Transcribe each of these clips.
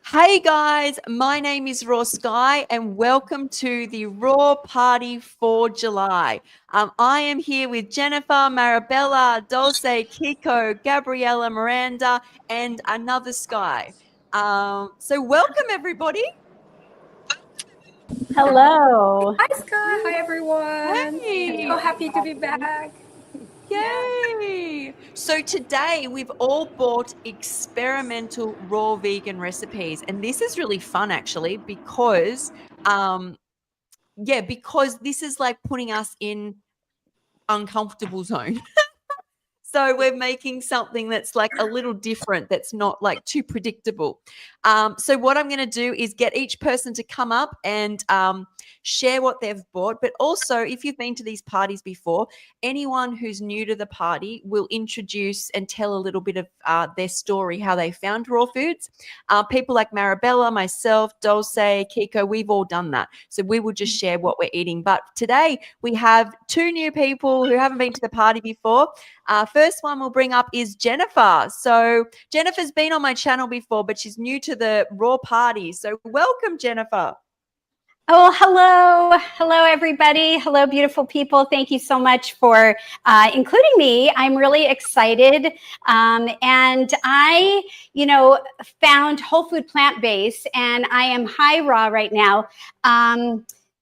Hey guys, my name is Raw Sky and welcome to the Raw Party for July. I am here with Jennifer, Marabella, Dulce, Kiko, Gabriella, Miranda, and another Sky. So welcome everybody. Hello. Hi, Scott. Hi, everyone. Hey. So happy to be back. Yay! So today we've all bought experimental raw vegan recipes, and this is really fun actually because because this is like putting us in uncomfortable zone. So we're making something that's like a little different, that's not like too predictable. So what I'm going to do is get each person to come up and share what they've bought. But also, if you've been to these parties before, anyone who's new to the party will introduce and tell a little bit of their story, how they found raw foods. People like Marabella, myself, Dulce, Kiko, we've all done that. So we will just share what we're eating. But today we have two new people who haven't been to the party before. First one we'll bring up is Jennifer. So Jennifer's been on my channel before, but she's new to the Raw Party. So welcome, Jennifer. Oh, hello. Hello, everybody. Hello, beautiful people. Thank you so much for including me. I'm really excited. And I, found Whole Food Plant-Based, and I am high raw right now.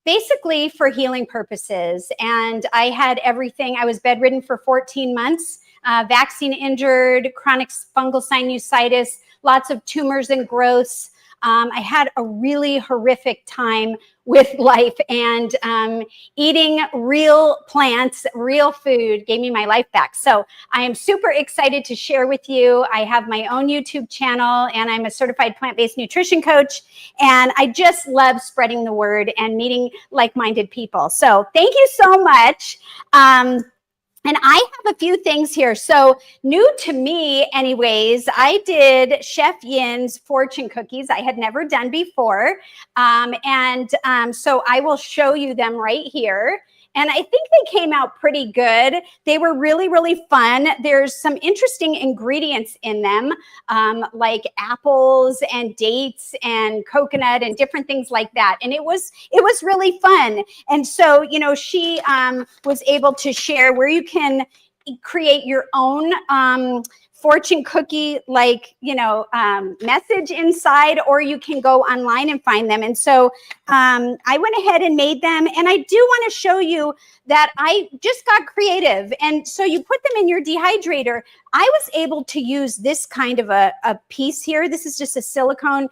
Basically for healing purposes. And I had everything. I was bedridden for 14 months, vaccine injured, chronic fungal sinusitis, lots of tumors and growths. I had a really horrific time with life, and eating real plants, real food gave me my life back. So I am super excited to share with you. I have my own YouTube channel, and I'm a certified plant-based nutrition coach. And I just love spreading the word and meeting like-minded people. So thank you so much. And I have a few things here. So new to me anyways, I did Chef Yin's fortune cookies. I had never done before. So I will show you them right here. And I think they came out pretty good. They were really, really fun. There's some interesting ingredients in them, like apples and dates and coconut and different things like that. And it was really fun. And so, she was able to share where you can create your own fortune cookie message inside, or you can go online and find them. And so I went ahead and made them, and I do want to show you that I just got creative. And so you put them in your dehydrator. I was able to use this kind of a piece here. This is just a silicone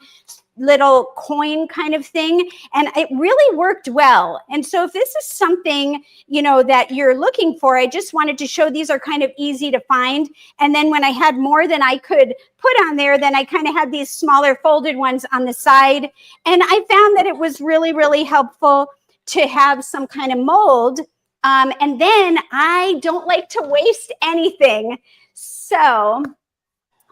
little coin kind of thing, and it really worked well. And so if this is something that you're looking for, I just wanted to show these are kind of easy to find. And then when I had more than I could put on there, then I kind of had these smaller folded ones on the side, and I found that it was really, really helpful to have some kind of mold. And then I don't like to waste anything, so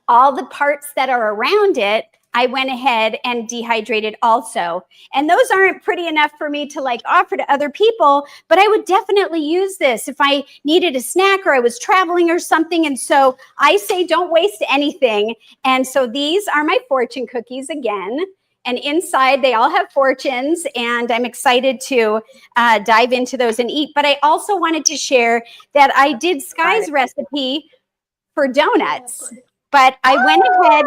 all the parts that are around it, I went ahead and dehydrated also. And those aren't pretty enough for me to offer to other people, but I would definitely use this if I needed a snack or I was traveling or something. And so I say, don't waste anything. And so these are my fortune cookies again. And inside they all have fortunes, and I'm excited to dive into those and eat. But I also wanted to share that I did Sky's recipe for donuts. But I went ahead,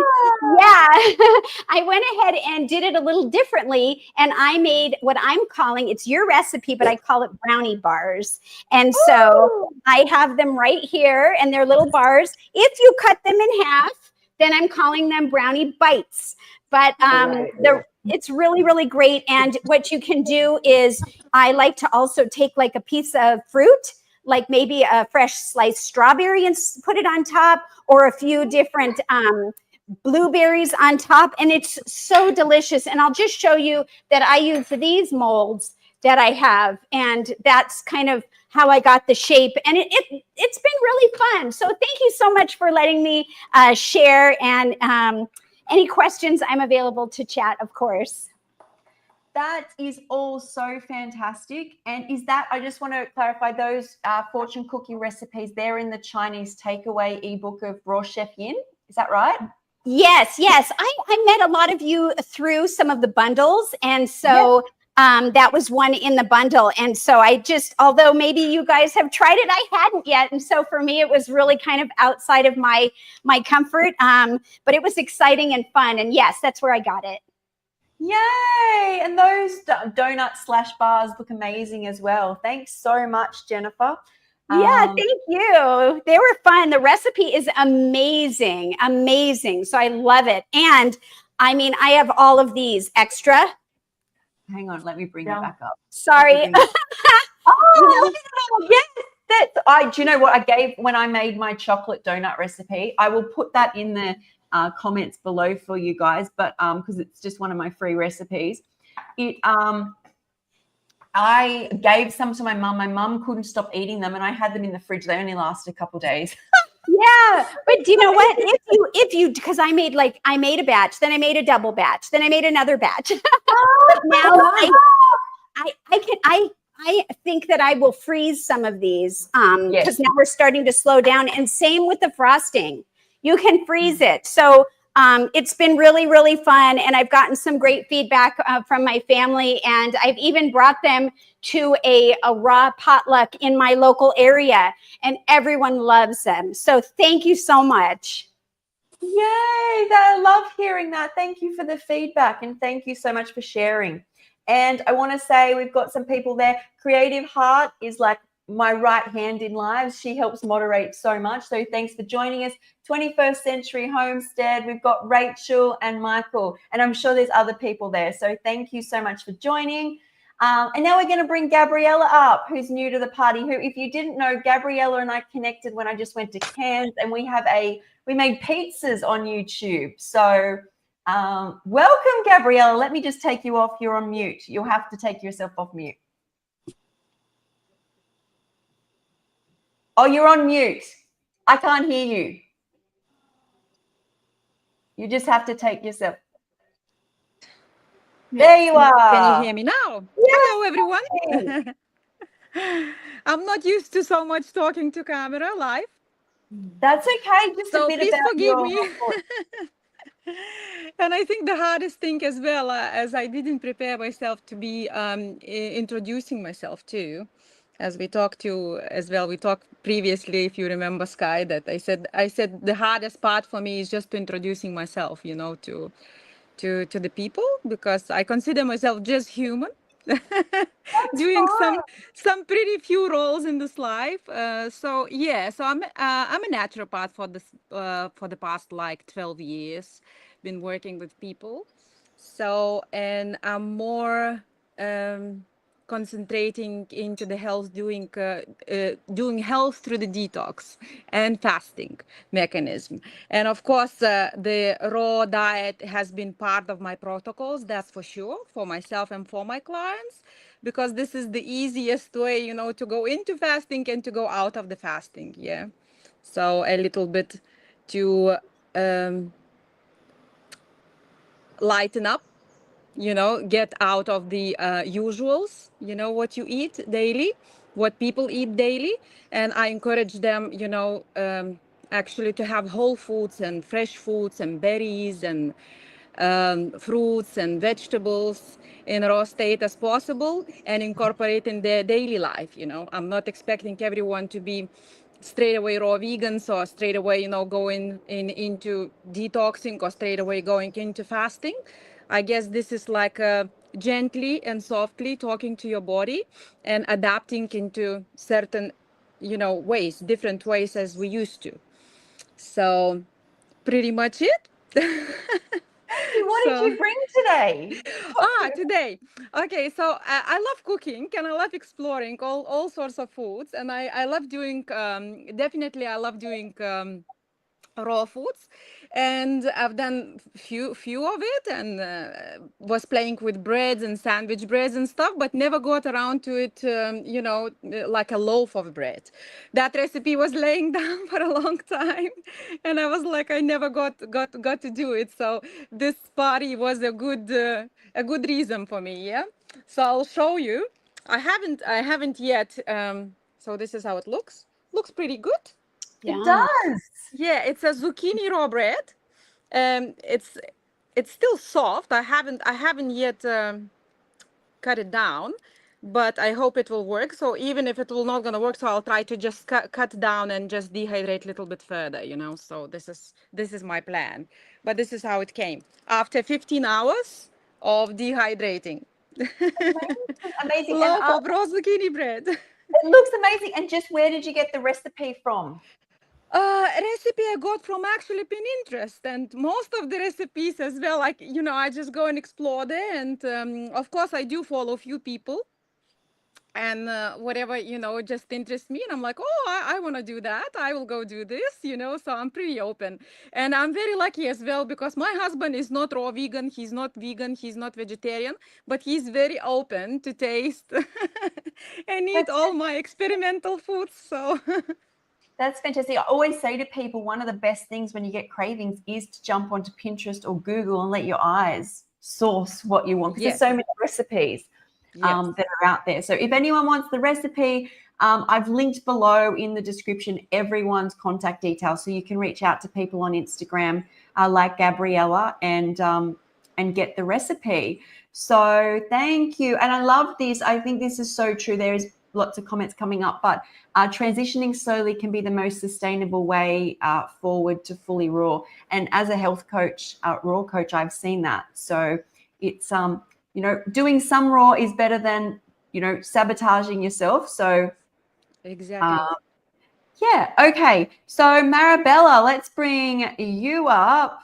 I went ahead and did it a little differently. And I made what I'm calling, it's your recipe, but I call it brownie bars. And so I have them right here, and they're little bars. If you cut them in half, then I'm calling them brownie bites. But it's really, really great. And what you can do is, I like to also take a piece of fruit, like maybe a fresh sliced strawberry, and put it on top, or a few different blueberries on top. And it's so delicious. And I'll just show you that I use these molds that I have. And that's kind of how I got the shape. And it's been really fun. So thank you so much for letting me share. And any questions, I'm available to chat, of course. That is all so fantastic. And is that, I just want to clarify, those fortune cookie recipes, they're in the Chinese takeaway ebook of Raw Chef Yin. Is that right? Yes, yes. I met a lot of you through some of the bundles. And so that was one in the bundle. And so I just, although maybe you guys have tried it, I hadn't yet. And so for me, it was really kind of outside of my comfort. But it was exciting and fun. And yes, that's where I got it. Yay! And those donuts / bars look amazing as well. Thanks so much, Jennifer. Yeah, thank you. They were fun. The recipe is amazing, amazing. So I love it. And I mean, I have all of these extra. Hang on, let me bring it back up. Sorry. Oh, yes. Do you know what I gave when I made my chocolate donut recipe? I will put that in the comments below for you guys, but because it's just one of my free recipes. I gave some to my mum. My mum couldn't stop eating them, and I had them in the fridge. They only lasted a couple of days. Yeah, but do you know what? If you, because I made a batch, then I made a double batch, then I made another batch. But now I think that I will freeze some of these because now we're starting to slow down. And same with the frosting, you can freeze it. So it's been really, really fun. And I've gotten some great feedback from my family. And I've even brought them to a raw potluck in my local area. And everyone loves them. So thank you so much. Yay. I love hearing that. Thank you for the feedback. And thank you so much for sharing. And I want to say we've got some people there. Creative Heart is like my right hand in lives. She helps moderate so much. So thanks for joining us. 21st Century Homestead. We've got Rachel and Michael, and I'm sure there's other people there. So thank you so much for joining. And now we're going to bring Gabriella up, who's new to the party, who, if you didn't know, Gabriella and I connected when I just went to Cairns, and we made pizzas on YouTube. So welcome, Gabriella. Let me just take you off. You're on mute. You'll have to take yourself off mute. Oh, you're on mute. I can't hear you. You just have to take yourself. There you are. Can you hear me now? Yes. Hello, everyone. I'm not used to so much talking to camera live. That's okay. Just so a bit please about forgive me. And I think the hardest thing as well, as I didn't prepare myself to be introducing myself too. As we talked to as well, we talked previously, if you remember, Sky, that I said the hardest part for me is just to introducing myself, you know, to the people, because I consider myself just human, doing some pretty few roles in this life. So I'm a naturopath for the past like 12 years, been working with people. So, and I'm more concentrating into the health, doing health through the detox and fasting mechanism. And of course, the raw diet has been part of my protocols, that's for sure, for myself and for my clients, because this is the easiest way, you know, to go into fasting and to go out of the fasting. Yeah. So a little bit to lighten up, you know, get out of the usuals, you know, what you eat daily, what people eat daily. And I encourage them, you know, actually to have whole foods and fresh foods and berries and fruits and vegetables in raw state as possible and incorporate in their daily life. You know, I'm not expecting everyone to be straight away raw vegans or straight away, you know, going into detoxing or straight away going into fasting. I guess this is like gently and softly talking to your body and adapting into certain, you know, ways, different ways as we used to. So pretty much it. What did you bring today? Today. Okay, so I love cooking and I love exploring all sorts of foods, and I love doing, definitely I love doing raw foods, and I've done few of it, and was playing with breads and sandwich breads and stuff, but never got around to it, you know, like a loaf of bread. That recipe was laying down for a long time, and I was like, I never got to do it. So this party was a good reason for me. Yeah. So I'll show you. I haven't yet. So this is how it looks. Looks pretty good. It does. Yeah, it's a zucchini raw bread. It's still soft. I haven't yet cut it down, but I hope it will work. So even if it will not gonna work, so I'll try to just cut down and just dehydrate a little bit further, you know. So this is my plan. But this is how it came after 15 hours of dehydrating. Amazing. Loaf And of raw zucchini bread. it looks amazing. And just where did you get the recipe from? Recipe I got from actually Pinterest, and most of the recipes as well, like, you know, I just go and explore there, and of course I do follow a few people, and whatever, you know, just interests me, and I'm like, oh, I want to do that, I will go do this, you know. So I'm pretty open, and I'm very lucky as well, because my husband is not raw vegan, he's not vegan, he's not vegetarian, but he's very open to taste and eat all my experimental foods. So That's fantastic. I always say to people, one of the best things when you get cravings is to jump onto Pinterest or Google and let your eyes source what you want, because Yes. there's so many recipes that are out there. So if anyone wants the recipe, I've linked below in the description everyone's contact details, so you can reach out to people on Instagram like Gabriella and get the recipe. So thank you. And I love this. I think this is so true. There is lots of comments coming up, but transitioning slowly can be the most sustainable way forward to fully raw. And as a health coach, raw coach, I've seen that. So it's, you know, doing some raw is better than, you know, sabotaging yourself. So exactly. yeah. Okay. So Marabella, let's bring you up.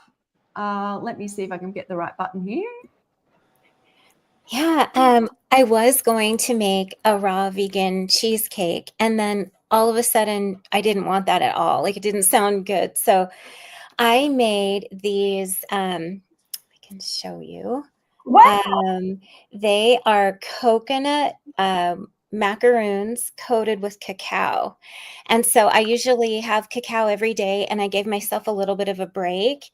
Let me see if I can get the right button here. Yeah, I was going to make a raw vegan cheesecake, and then all of a sudden I didn't want that at all. Like, it didn't sound good. So I made these, I can show you. Wow. They are coconut macaroons coated with cacao. And so I usually have cacao every day, and I gave myself a little bit of a break.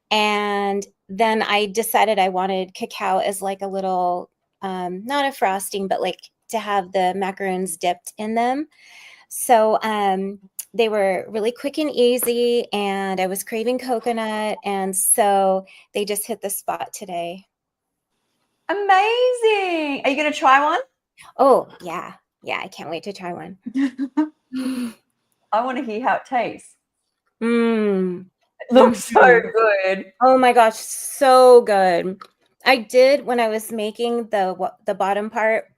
And then I decided I wanted cacao as like a little, not a frosting, but like to have the macaroons dipped in them. So they were really quick and easy, and I was craving coconut. And so they just hit the spot today. Amazing. Are you going to try one? Oh, yeah. Yeah, I can't wait to try one. I want to hear how it tastes. Mmm. It looks so good. Oh my gosh, so good. I did, when I was making the bottom part,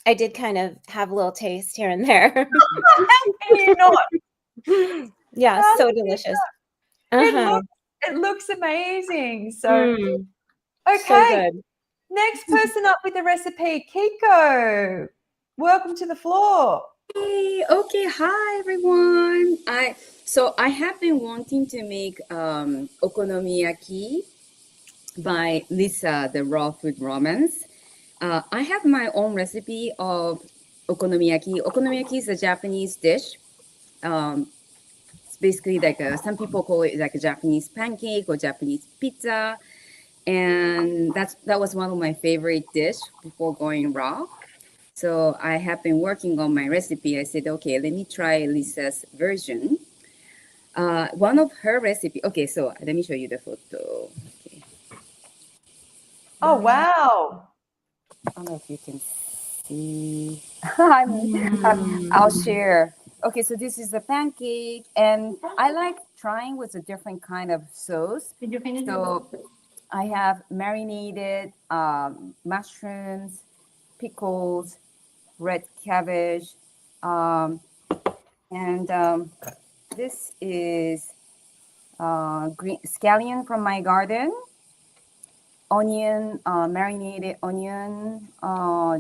I did kind of have a little taste here and there. Can you not? Yeah, How so did you delicious. not? It looks amazing. So, Mm, so okay. good. Next person up with the recipe, Kiko. Welcome to the floor. Hey, okay, hi everyone. I have been wanting to make okonomiyaki by Lisa, the Raw Food Romance. I have my own recipe of okonomiyaki. Okonomiyaki is a Japanese dish. It's basically like some people call it like a Japanese pancake or Japanese pizza, and that was one of my favorite dish before going raw. So I have been working on my recipe. I said, okay, let me try Lisa's version. One of her recipe. Okay, so let me show you the photo. Okay. Oh, wow. I don't know if you can see. I'll share. Okay, so this is the pancake, and I like trying with a different kind of sauce. So I have marinated mushrooms, pickles, red cabbage, and this is green scallion from my garden, onion, marinated onion,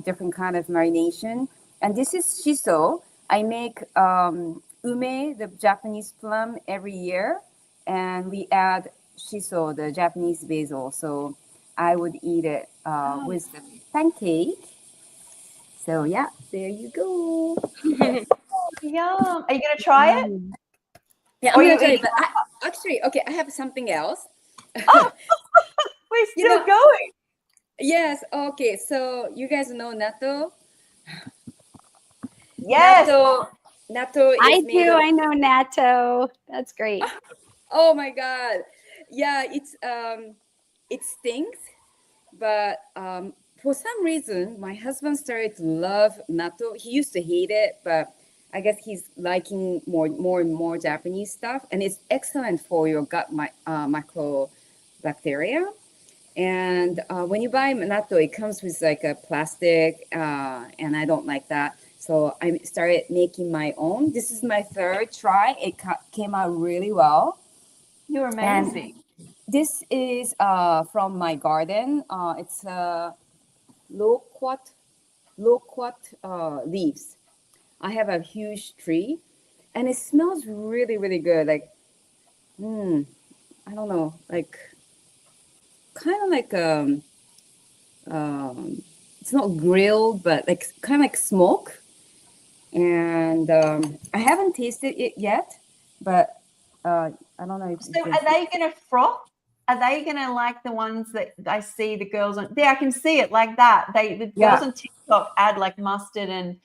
different kind of marination, and this is shiso. I make ume, the Japanese plum, every year, and we add shiso, the Japanese basil. So I would eat it with the pancake. So yeah, there you go. Yum. Are you going to try it? Yeah, Or I'm you gonna tell you, eating? but actually, okay, I have something else. Oh, we're You still know- going. Yes, okay. So you guys know natto? Yes. Natto I is made do. of. I know natto. That's great. Oh my God. Yeah, it stinks, but for some reason, my husband started to love natto. He used to hate it, but I guess he's liking more and more Japanese stuff, and it's excellent for your gut microbacteria. And when you buy natto, it comes with like a plastic, and I don't like that. So I started making my own. This is my third try. It came out really well. You're And amazing. this is from my garden. It's loquat leaves. I have a huge tree, and it smells really, really good. Like, I don't know, like kind of like it's not grilled, but like kind of like smoke. And I haven't tasted it yet, but I don't know if So you can. are they going to froth? Are they going to like the ones that I see the girls on there? I can see it like that. The Yeah. girls on TikTok add like mustard and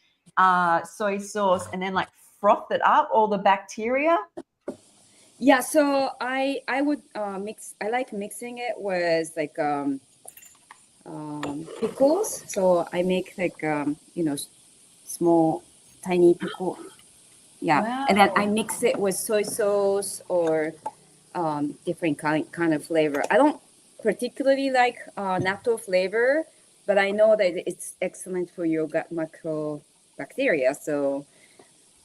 soy sauce and then like froth it up, all the bacteria. Yeah, so I would mix. I like mixing it with like pickles. So I make like small tiny pickle. Yeah, and then I Wow. mix it with soy sauce or different kind of flavor. I don't particularly like natto flavor, but I know that it's excellent for your gut microbacteria. So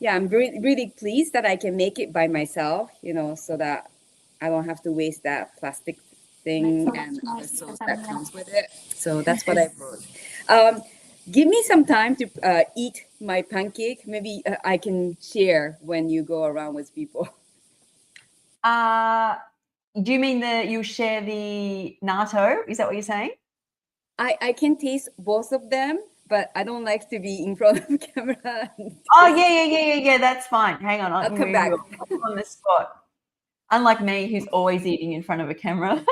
yeah, I'm really, really pleased that I can make it by myself, so that I don't have to waste that plastic thing and other sauce that comes with it. So that's what I brought. Give me some time to eat my pancake. Maybe I can share when you go around with people. Do you mean that you share the natto? Is that what you're saying? I can taste both of them, but I don't like to be in front of camera. Oh yeah. That's fine. Hang on, I'll let me come move back. you on the spot. Unlike me, who's always eating in front of a camera.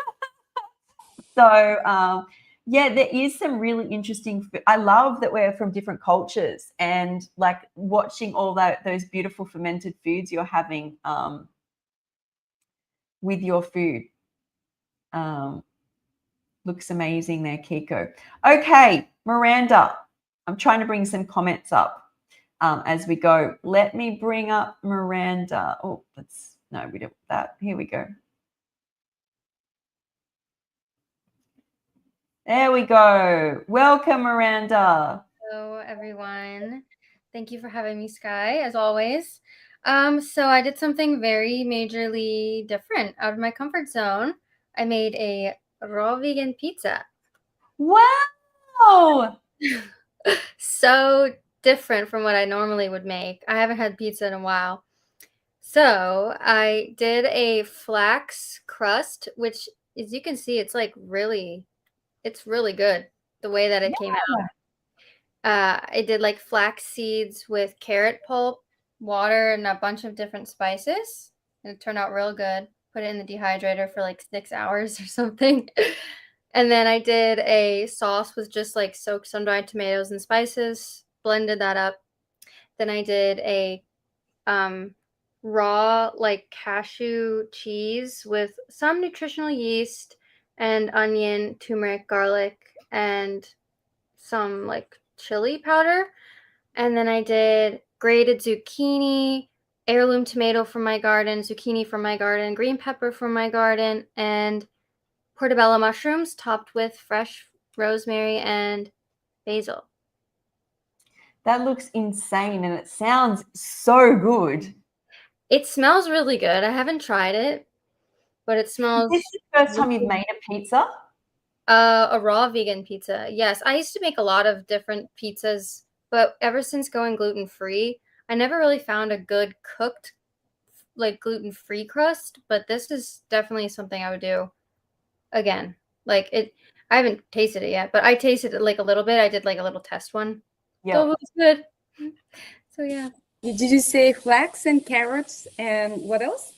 So yeah, there is some really interesting. I love that we're from different cultures and like watching all those beautiful fermented foods you're having with your food. Looks amazing there, Kiko. Okay, Miranda, I'm trying to bring some comments up as we go. Let me bring up Miranda. Oh, no, we don't that. Here we go. There we go. Welcome, Miranda. Hello, everyone. Thank you for having me, Sky, as always. So I did something very majorly different out of my comfort zone. I made a raw vegan pizza. Wow. So different from what I normally would make. I haven't had pizza in a while. So I did a flax crust, which, as you can see, it's really good the way that it came out. I did like flax seeds with carrot pulp, water, and a bunch of different spices. And it turned out real good. Put it in the dehydrator for like 6 hours or something. And then I did a sauce with just like soaked sun-dried tomatoes and spices, blended that up. Then I did a raw like cashew cheese with some nutritional yeast and onion, turmeric, garlic, and some like chili powder. And then I did grated zucchini, heirloom tomato from my garden, zucchini from my garden, green pepper from my garden, and portobello mushrooms topped with fresh rosemary and basil. That looks insane and it sounds so good. It smells really good. I haven't tried it, but it smells. Is this the first time you've made a pizza? A raw vegan pizza. Yes, I used to make a lot of different pizzas, but ever since going gluten-free, I never really found a good cooked, like gluten-free crust, but this is definitely something I would do again. Like it, I haven't tasted it yet, but I tasted it like a little bit. I did like a little test one. Yeah. So it was good. So yeah. Did you say flax and carrots and what else?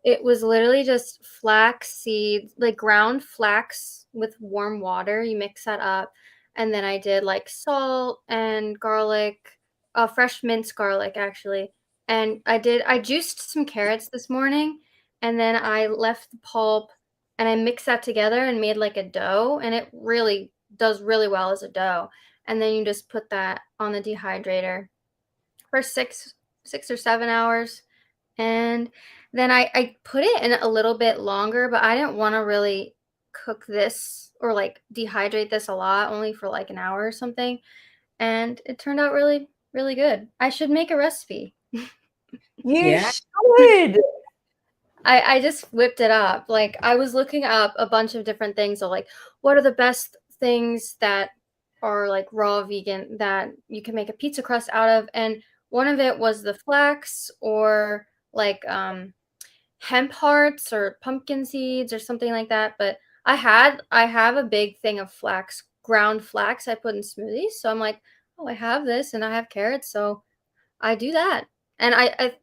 It was literally just flax seeds, like ground flax with warm water. You mix that up. And then I did like salt and garlic, fresh minced garlic actually. And I juiced some carrots this morning and then I left the pulp and I mixed that together and made like a dough, and it really does really well as a dough. And then you just put that on the dehydrator for 6 or 7 hours. And then I put it in a little bit longer, but I didn't want to really cook this or like dehydrate this a lot, only for like an hour or something. And it turned out really, really good. I should make a recipe. You Yeah. should. I just whipped it up. Like, I was looking up a bunch of different things of like, what are the best things that are like raw vegan that you can make a pizza crust out of? And one of it was the flax, or like hemp hearts or pumpkin seeds or something like that. But I have a big thing of flax, ground flax I put in smoothies. So I'm like, oh, I have this and I have carrots, so I do that. And I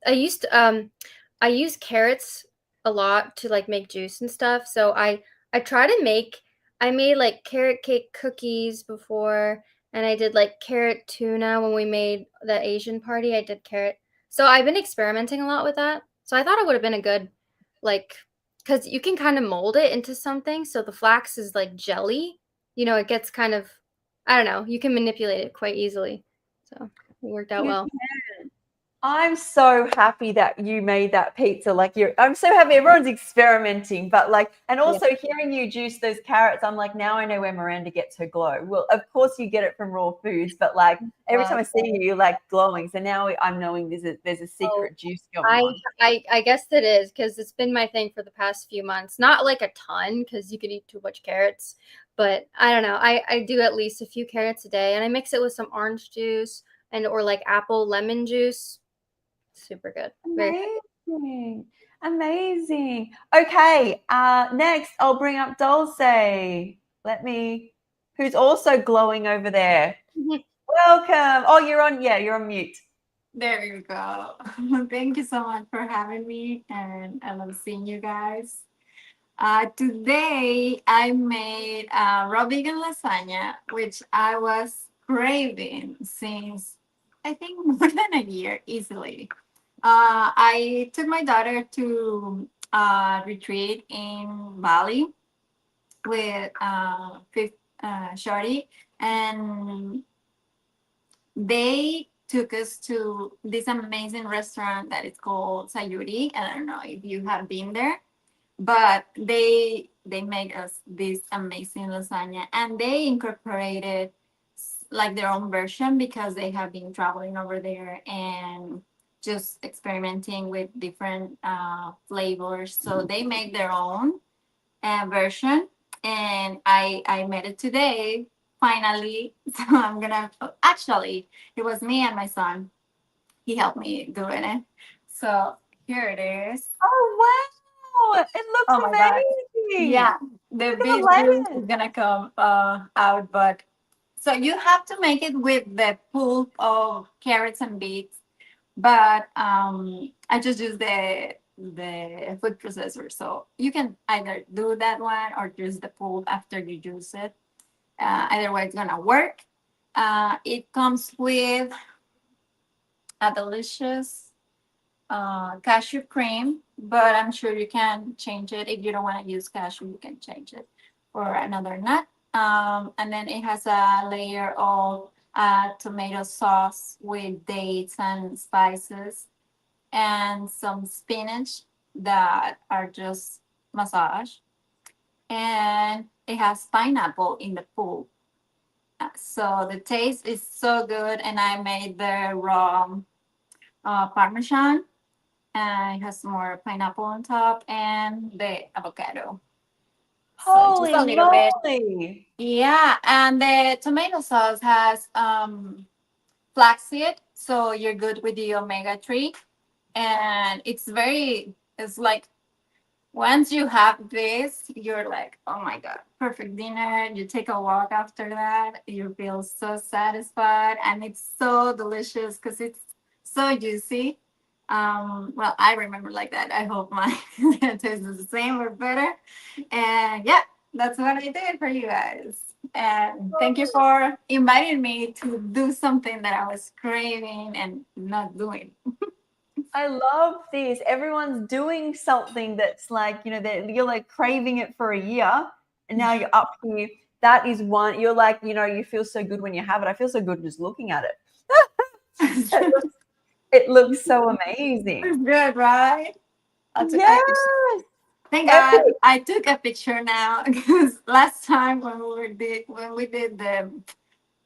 use carrots a lot to like make juice and stuff. So I try to make I made like carrot cake cookies before, and I did like carrot tuna when we made the Asian party. I did carrot. So I've been experimenting a lot with that. So I thought it would have been a good like, cuz you can kind of mold it into something. So the flax is like jelly. It gets kind of, I don't know, you can manipulate it quite easily. So it worked out You well. I'm so happy that you made that pizza. I'm so happy everyone's experimenting, but and also hearing you juice those carrots, I'm like, now I know where Miranda gets her glow. Well, of course you get it from raw foods, but every time I see you, you're like glowing. So now I'm knowing there's a secret juice going on. I guess it is, because it's been my thing for the past few months. Not like a ton, because you could eat too much carrots, but I don't know. I do at least a few carrots a day, and I mix it with some orange juice or like apple lemon juice. Super good. Amazing. Okay. Next I'll bring up Dulce. Who's also glowing over there. Welcome. Oh, you're on mute. There you go. Thank you so much for having me, and I love seeing you guys. Today I made raw vegan lasagna, which I was craving since I think more than a year easily. I took my daughter to a retreat in Bali with Shorty, and they took us to this amazing restaurant that is called Sayuri. And I don't know if you have been there, but they made us this amazing lasagna, and they incorporated like their own version, because they have been traveling over there and just experimenting with different flavors. So they make their own version, and I made it today finally. So I'm gonna actually, it was me and my son. He helped me doing it. So here it is. Oh wow! It looks Oh my God. amazing. Yeah, the Look at beet the juice lemon. is gonna come out, but so you have to make it with the pulp of carrots and beets. But I just use the food processor, so you can either do that one or just the pulp after you juice it. Either way, it's gonna work. It comes with a delicious cashew cream, but I'm sure you can change it. If you don't want to use cashew, you can change it for another nut. And then it has a layer of tomato sauce with dates and spices, and some spinach that are just massaged. And it has pineapple in the pulp. So the taste is so good. And I made the raw Parmesan. It has more pineapple on top and the avocado. Holy just a little bit. moly. Yeah, and the tomato sauce has flaxseed, so you're good with the omega-3. And it's like once you have this, you're like, oh my God, perfect dinner. You take a walk after that, you feel so satisfied, and it's so delicious because it's so juicy. Well, I remember like that. I hope my taste is the same or better. And yeah, that's what I did for you guys. And thank you for inviting me to do something that I was craving and not doing. I love this. Everyone's doing something that's like, you know, you're like craving it for a year and now you're up here. That is one, you're like, you know, you feel so good when you have it. I feel so good just looking at it. It looks so amazing. It's good, right? Yes. Thank God Epic. I took a picture now because last time when we did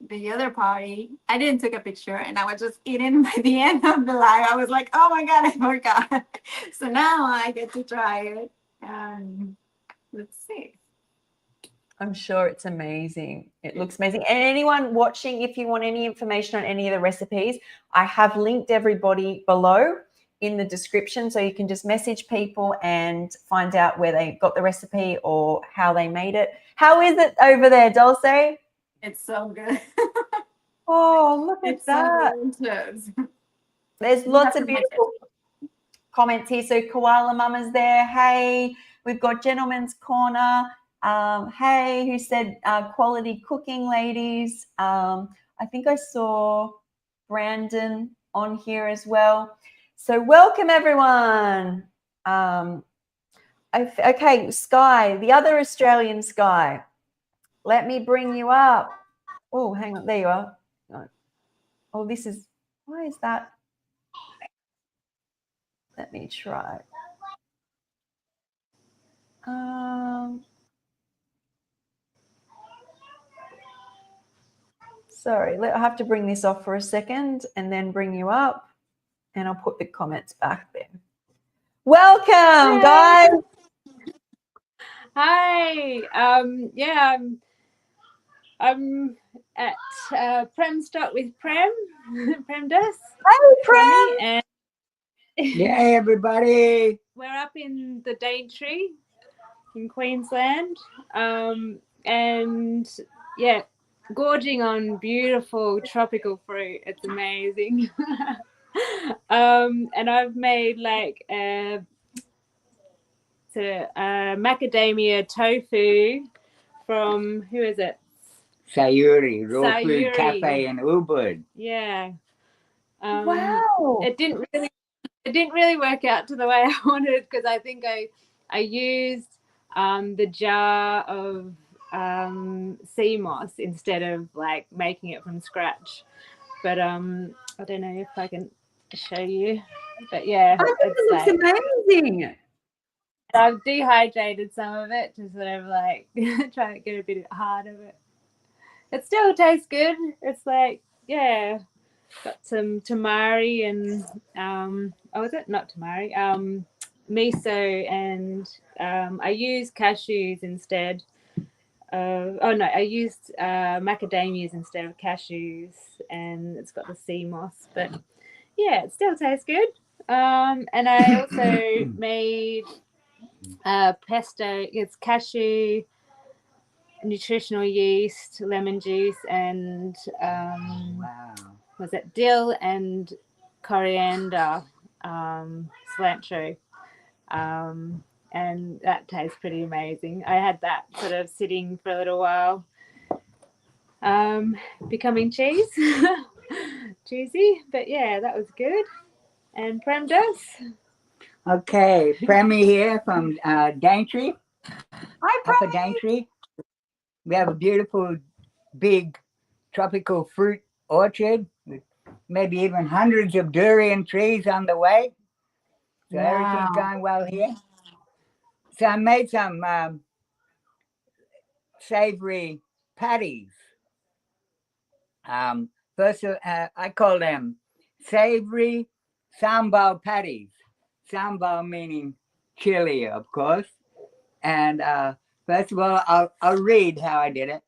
the other party, I didn't take a picture and I was just eating by the end of the live. I was like, oh my God, I forgot. So now I get to try it. Let's see. I'm sure it's amazing. It looks amazing. And anyone watching, if you want any information on any of the recipes, I have linked everybody below in the description. So you can just message people and find out where they got the recipe or how they made it. How is it over there, Dulce? It's so good. Oh, look at It's so that. delicious. There's You lots have of to make it. beautiful comments here. So Koala Mama's there. Hey, we've got Gentleman's Corner. Hey, who said quality cooking, ladies. I think I saw Brandon on here as well. So welcome, everyone. Okay, Sky, the other Australian Sky. Let me bring you up. Oh, hang on. There you are. Oh, this is, why is that? Let me try. Sorry, I have to bring this off for a second and then bring you up, and I'll put the comments back there. Welcome, guys. Hi. Yeah, I'm at Prem Stop with Prem. Prem Does. Hey, Prem. And Yay, everybody. we're up in the Daintree in Queensland. And yeah, gorging on beautiful tropical fruit. It's amazing. And I've made like macadamia tofu from, who is it? Sayuri, Raw Food Sayuri. Cafe in Ubud. Yeah. Wow. It didn't really work out to the way I wanted because I think I used the jar of sea moss instead of like making it from scratch. But I don't know if I can show you. But yeah, I think it looks amazing. I've dehydrated some of it to sort of like try to get a bit hard of it. It still tastes good. It's like, yeah, got some tamari and is it not tamari? Miso, and I used cashews instead. I used macadamias instead of cashews, and it's got the sea moss. But yeah, it still tastes good. And I also made pesto. It's cashew, nutritional yeast, lemon juice, and Wow. was it dill and coriander, cilantro, and that tastes pretty amazing. I had that sort of sitting for a little while, becoming cheese, cheesy. But yeah, that was good. And Prem does. Okay, Premi here from Daintree. Hi, Upper Prem. Daintree. We have a beautiful, big tropical fruit orchard with maybe even hundreds of durian trees on the way. So everything's going well here. So I made some savory patties. First, I call them savory sambal patties. Sambal meaning chili, of course. And first of all, I'll read how I did it.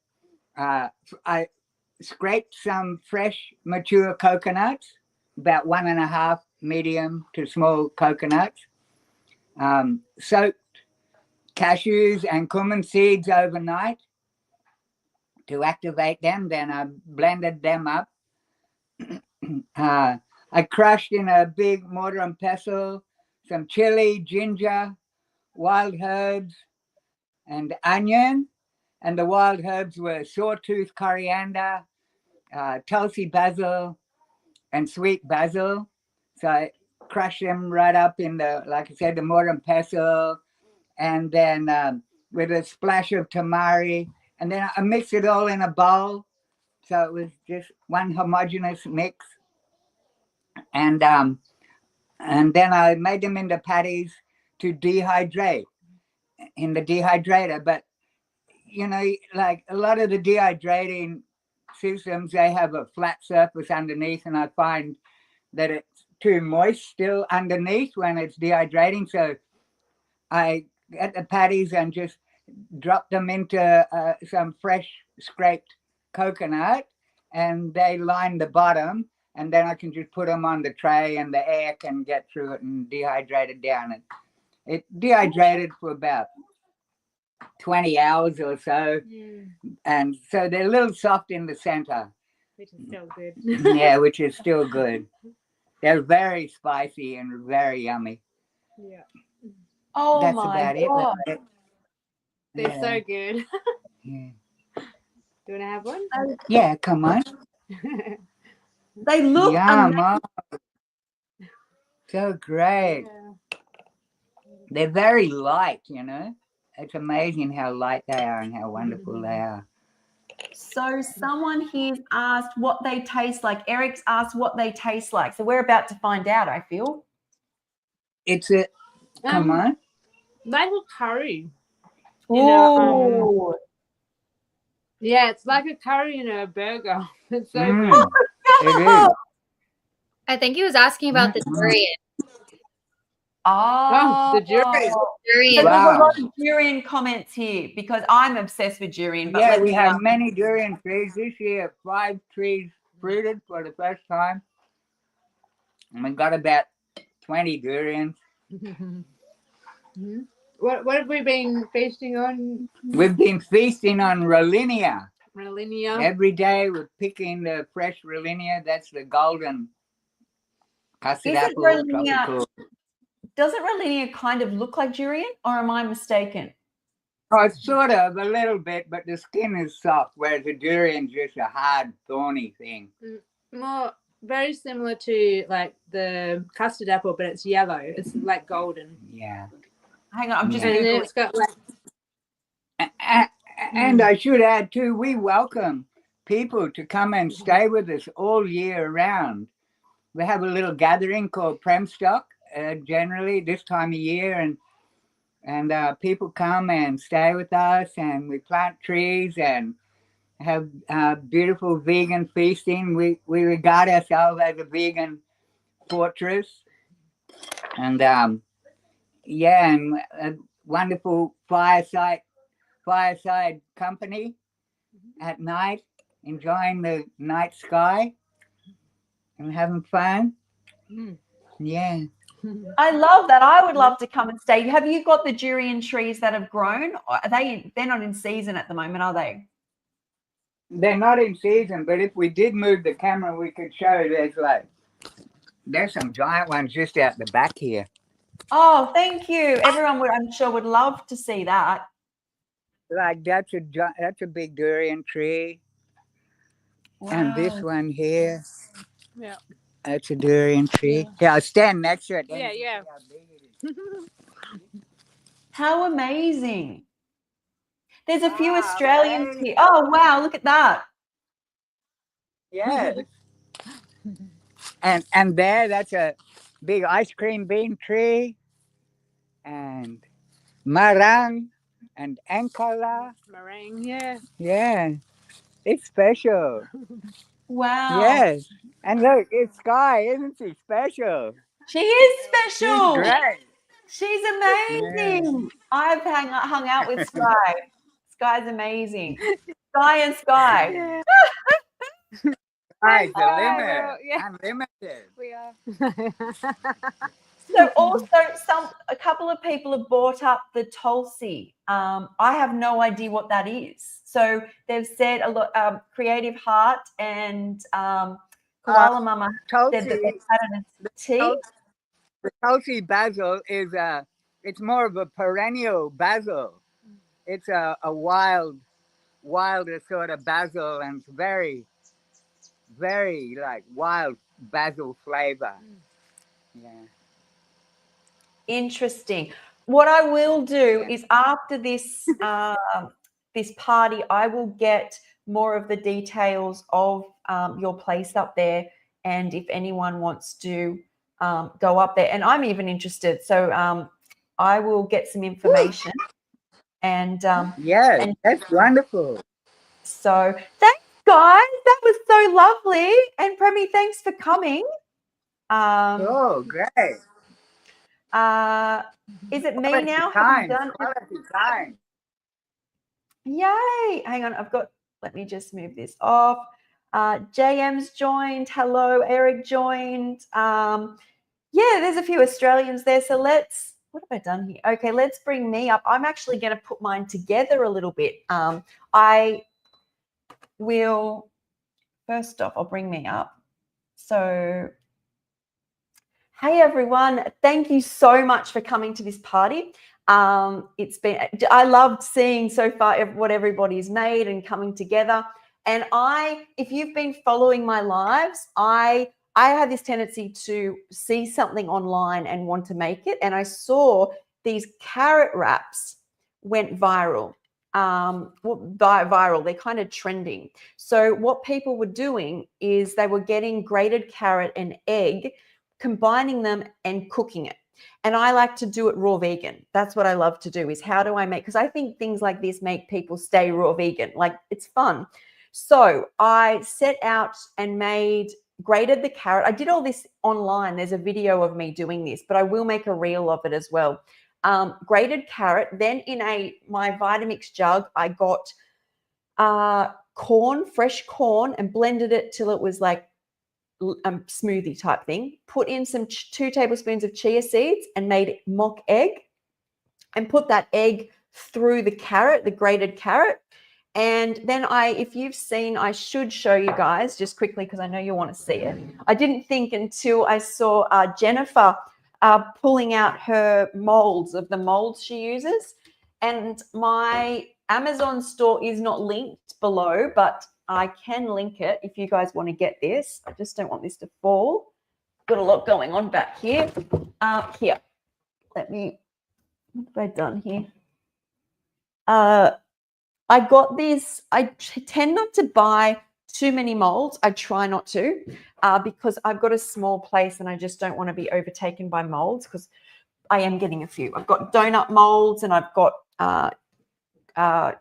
I scraped some fresh, mature coconuts, about 1.5 medium to small coconuts. Soaked cashews and cumin seeds overnight to activate them. Then I blended them up. I crushed in a big mortar and pestle some chili, ginger, wild herbs, and onion. And the wild herbs were sawtooth coriander, Tulsi basil, and sweet basil. So I crush them right up in the, like I said, the mortar and pestle, and then with a splash of tamari, and then I mix it all in a bowl, so it was just one homogeneous mix, and then I made them into patties to dehydrate in the dehydrator. But you know, like a lot of the dehydrating systems, they have a flat surface underneath, and I find that it's too moist still underneath when it's dehydrating. So I get the patties and just drop them into some fresh scraped coconut, and they line the bottom, and then I can just put them on the tray and the air can get through it and dehydrate it down. And it dehydrated for about 20 hours or so, and so they're a little soft in the center, which is still good. yeah, which is still good. They're very spicy and very yummy. Yeah, Oh That's my about it. God. That's it. they're Yeah, so good. yeah. Do you want to have one? Yeah, come on. They look Yum. amazing. Oh, so great. Yeah. They're very light, you know. It's amazing how light they are and how wonderful they are. So someone here's asked what they taste like. Eric's asked what they taste like. So we're about to find out, I feel. It's a, come on. Like a curry. You know, Ooh. yeah, it's like a curry in a burger. It's so Mm, good. it is. I think he was asking about the durian. Oh, the durian. So Durian. there's a Wow. lot of durian comments here because I'm obsessed with durian. But Yeah, let we me have many durian trees. This year, 5 trees fruited for the first time. And we got about 20 durians. What have we been feasting on? We've been feasting on Rollinia. Rollinia. Every day we're picking the fresh Rollinia. That's the golden custard Is it apple. Rollinia? Tropical. Doesn't Rollinia kind of look like durian, or am I mistaken? Oh, sort of, a little bit, but the skin is soft, whereas the durian's just a hard, thorny thing. More very similar to like the custard apple, but it's yellow. It's like golden. Yeah. Hang on, I'm just And then Googling. it's got like And I should add too, we welcome people to come and stay with us all year round. We have a little gathering called Premstock, generally this time of year, and people come and stay with us, and we plant trees and have beautiful vegan feasting. We regard ourselves as a vegan fortress, and yeah, and a wonderful fireside company at night, enjoying the night sky and having fun. Yeah. I love that. I would love to come and stay. Have you got the durian trees that have grown? Or are they're not in season at the moment, are they? They're not in season, but if we did move the camera, we could show there's some giant ones just out the back here. Oh, thank you. Everyone would, I'm sure, would love to see that. Like that's a big durian tree. Wow. And this one here, yeah. that's a durian tree. Yeah, I'll stand next to it. then Yeah, you can yeah. see how big it is. How amazing. There's a few Wow, Australians hey. here. Oh, wow. Look at that. Yes. and that's a big ice cream bean tree, and marang and ankala. Meringue, yeah. Yeah, it's special. Wow. Yes, and look, it's Sky, isn't she special? She is She's special. great. She's amazing. I've hung out with Sky. Sky's amazing. Sky and Sky. Yeah. Sky's the Sky, limit. well, yeah. Unlimited. We are. So also a couple of people have brought up the Tulsi. I have no idea what that is. So they've said a lot. Creative Heart and Koala Mama said that they've had it as tea. The Tulsi basil is it's more of a perennial basil. It's a wilder sort of basil, and it's very, very like wild basil flavor. Yeah. Interesting. What I will do is after this this party, I will get more of the details of your place up there, and if anyone wants to go up there, and I'm even interested, so I will get some information. And Yes, and that's wonderful. so thanks, guys. That was so lovely. And Premi, thanks for coming. Oh, great. Is it me Quality now? Have you time. done? Quality time. Yay! Hang on, let me just move this off. JM's joined. Hello, Eric joined. Yeah, there's a few Australians there. So what have I done here? Okay, let's bring me up. I'm actually going to put mine together a little bit. I will, first off, I'll bring me up. So, hey everyone, thank you so much for coming to this party. I loved seeing so far what everybody's made and coming together. And if you've been following my lives, I have this tendency to see something online and want to make it. And I saw these carrot wraps went viral. They're kind of trending. So what people were doing is they were getting grated carrot and egg, combining them and cooking it. And I like to do it raw vegan. That's what I love to do, is how do I make, because I think things like this make people stay raw vegan. Like, it's fun. So I set out and grated the carrot. I did all this online. There's a video of me doing this, but I will make a reel of it as well. Grated carrot. Then in my Vitamix jug, I got fresh corn, and blended it till it was like smoothie type thing. Put in 2 tablespoons of chia seeds and made mock egg, and put that egg through the grated carrot. And then if you've seen, I should show you guys just quickly because I know you want to see it. I didn't think until I saw Jennifer pulling out her molds of the molds she uses. And my Amazon store is not linked below, but I can link it if you guys want to get this. I just don't want this to fall. Got a lot going on back here. Here, what have I done here? I got this. I tend not to buy too many molds. I try not to because I've got a small place and I just don't want to be overtaken by molds, because I am getting a few. I've got donut molds and I've got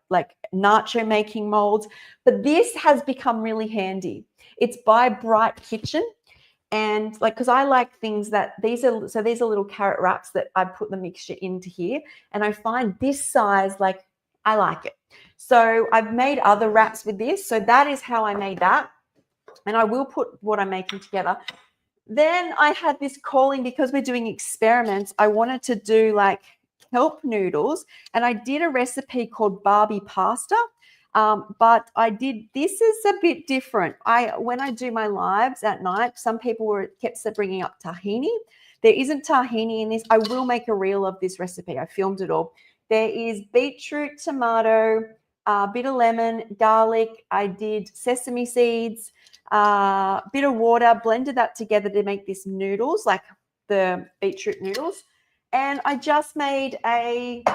like nacho making molds, but this has become really handy. It's by Bright Kitchen, and because I like things that these are little carrot wraps that I put the mixture into here, and I find this size, like, I like it. So I've made other wraps with this. So that is how I made that, and I will put what I'm making together. Then I had this calling, because we're doing experiments. I wanted to do like kelp noodles, and I did a recipe called Barbie pasta, but this is a bit different. When I do my lives at night, some people kept bringing up tahini. There isn't tahini in this. I will make a reel of this recipe. I filmed it all. There is beetroot, tomato, bit of lemon, garlic. I did sesame seeds, bit of water, blended that together to make this noodles, like the beetroot noodles. And I just made a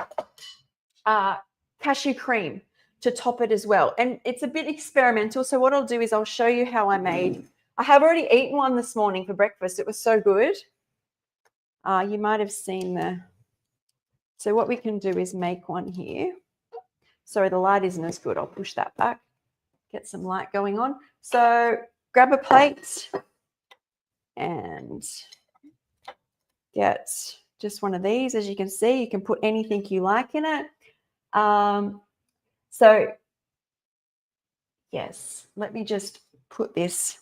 cashew cream to top it as well. And it's a bit experimental. So what I'll do is I'll show you how I have already eaten one this morning for breakfast. It was so good. You might have seen so what we can do is make one here. Sorry, the light isn't as good. I'll push that back, get some light going on. So grab a plate and get just one of these. As you can see, you can put anything you like in it. So yes, let me just put this,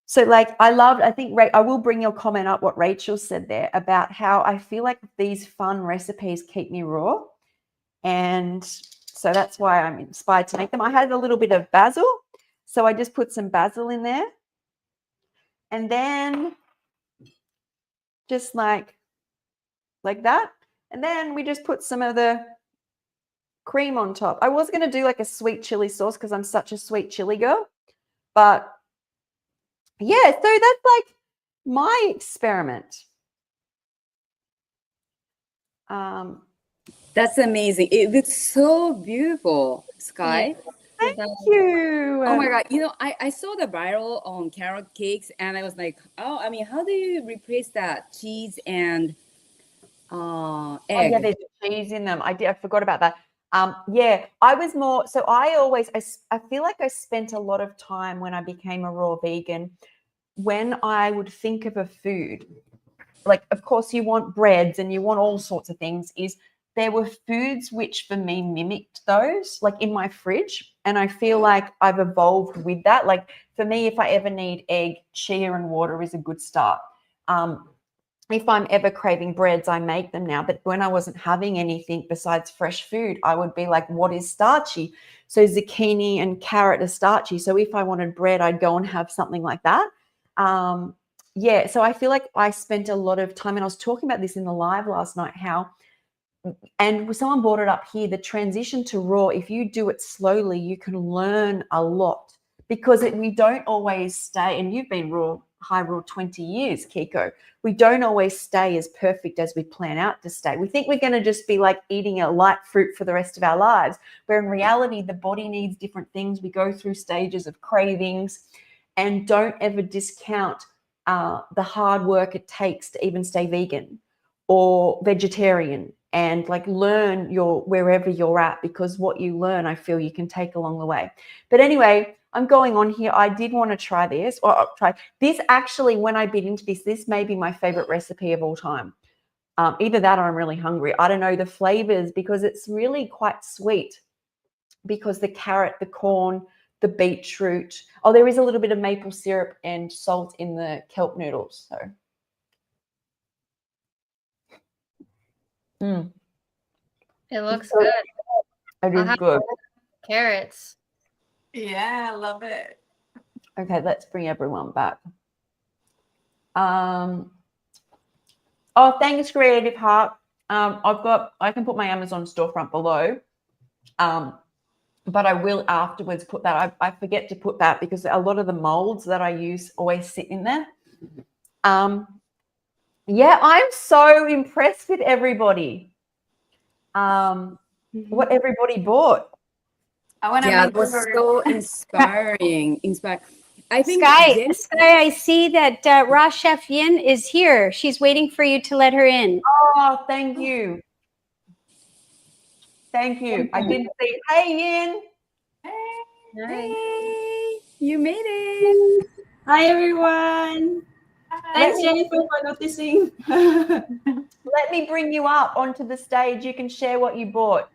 so like I think I will bring your comment up what Rachel said there about how I feel like these fun recipes keep me raw. And so that's why I'm inspired to make them. I had a little bit of basil, so I just put some basil in there. And then just like that. And then we just put some of the cream on top. I was going to do like a sweet chili sauce because I'm such a sweet chili girl. But yeah, so that's like my experiment. That's amazing. It looks so beautiful, Sky. Thank you. Oh my God. You know, I saw the viral on carrot cakes and I was like, oh, I mean, how do you replace that cheese and egg? Oh, yeah, there's cheese in them. I forgot about that. Yeah, I was more, so I feel like I spent a lot of time when I became a raw vegan, when I would think of a food, like, of course you want breads and you want all sorts of things, there were foods which for me mimicked those, like in my fridge. And I feel like I've evolved with that. Like for me, if I ever need egg, chia and water is a good start. If I'm ever craving breads, I make them now. But when I wasn't having anything besides fresh food, I would be like, what is starchy? So zucchini and carrot are starchy. So if I wanted bread, I'd go and have something like that. Yeah, so I feel like I spent a lot of time, and I was talking about this in the live last night, and someone brought it up here, the transition to raw, if you do it slowly, you can learn a lot, because we don't always stay, and you've been high raw 20 years, Kiko. We don't always stay as perfect as we plan out to stay. We think we're going to just be like eating a light fruit for the rest of our lives, where in reality, the body needs different things. We go through stages of cravings, and don't ever discount the hard work it takes to even stay vegan or vegetarian, and like learn wherever you're at, because what you learn, I feel you can take along the way. But anyway, I'm going on here. I did want to try this, or I'll try this. Actually, when I bit into this may be my favorite recipe of all time. Either that or I'm really hungry. I don't know the flavors, because it's really quite sweet, because the carrot, the corn, the beetroot. Oh, there is a little bit of maple syrup and salt in the kelp noodles. So. It looks good. It is good. Carrots. Yeah, I love it. Okay, let's bring everyone back. Oh, thanks, Creative Heart. I can put my Amazon storefront below. But I will afterwards put that. I forget to put that because a lot of the molds that I use always sit in there. Yeah, I'm so impressed with everybody. What everybody bought. I want to Yeah, make it was so inspiring. I think Sky, I see that Raw Chef Yin is here. She's waiting for you to let her in. Oh, thank you. Thank you. I didn't see. Hey, Yin. Hey, you made it. Hi, everyone. Thanks, Jennifer, for noticing. Let me bring you up onto the stage. You can share what you bought.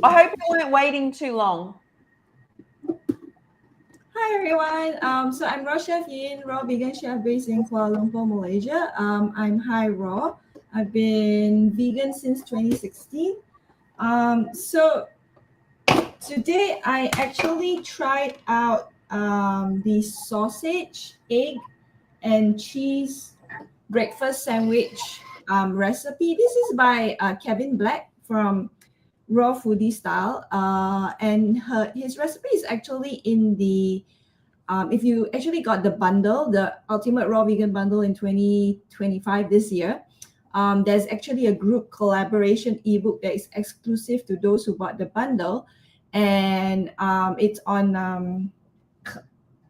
I hope you weren't waiting too long. Hi, everyone. So I'm Raw Chef Yin, raw vegan chef based in Kuala Lumpur, Malaysia. I'm high raw. I've been vegan since 2016. So today I actually tried out the sausage, egg, and cheese breakfast sandwich recipe. This is by Kevin Black from Raw Foodie Style, and his recipe is actually in the if you actually got the bundle, the Ultimate Raw Vegan Bundle in 2025 this year, there's actually a group collaboration ebook that is exclusive to those who bought the bundle, and it's on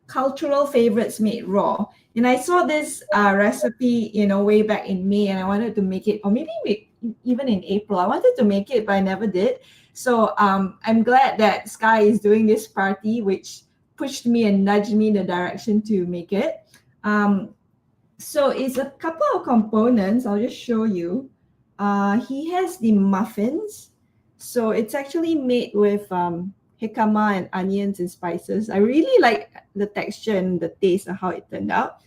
cultural favorites made raw. And I saw this recipe, way back in May, and I wanted to make it, or maybe even in April. I wanted to make it, but I never did. So I'm glad that Sky is doing this party, which pushed me and nudged me in the direction to make it. So it's a couple of components. I'll just show you. He has the muffins. So it's actually made with jicama and onions and spices. I really like the texture and the taste of how it turned out.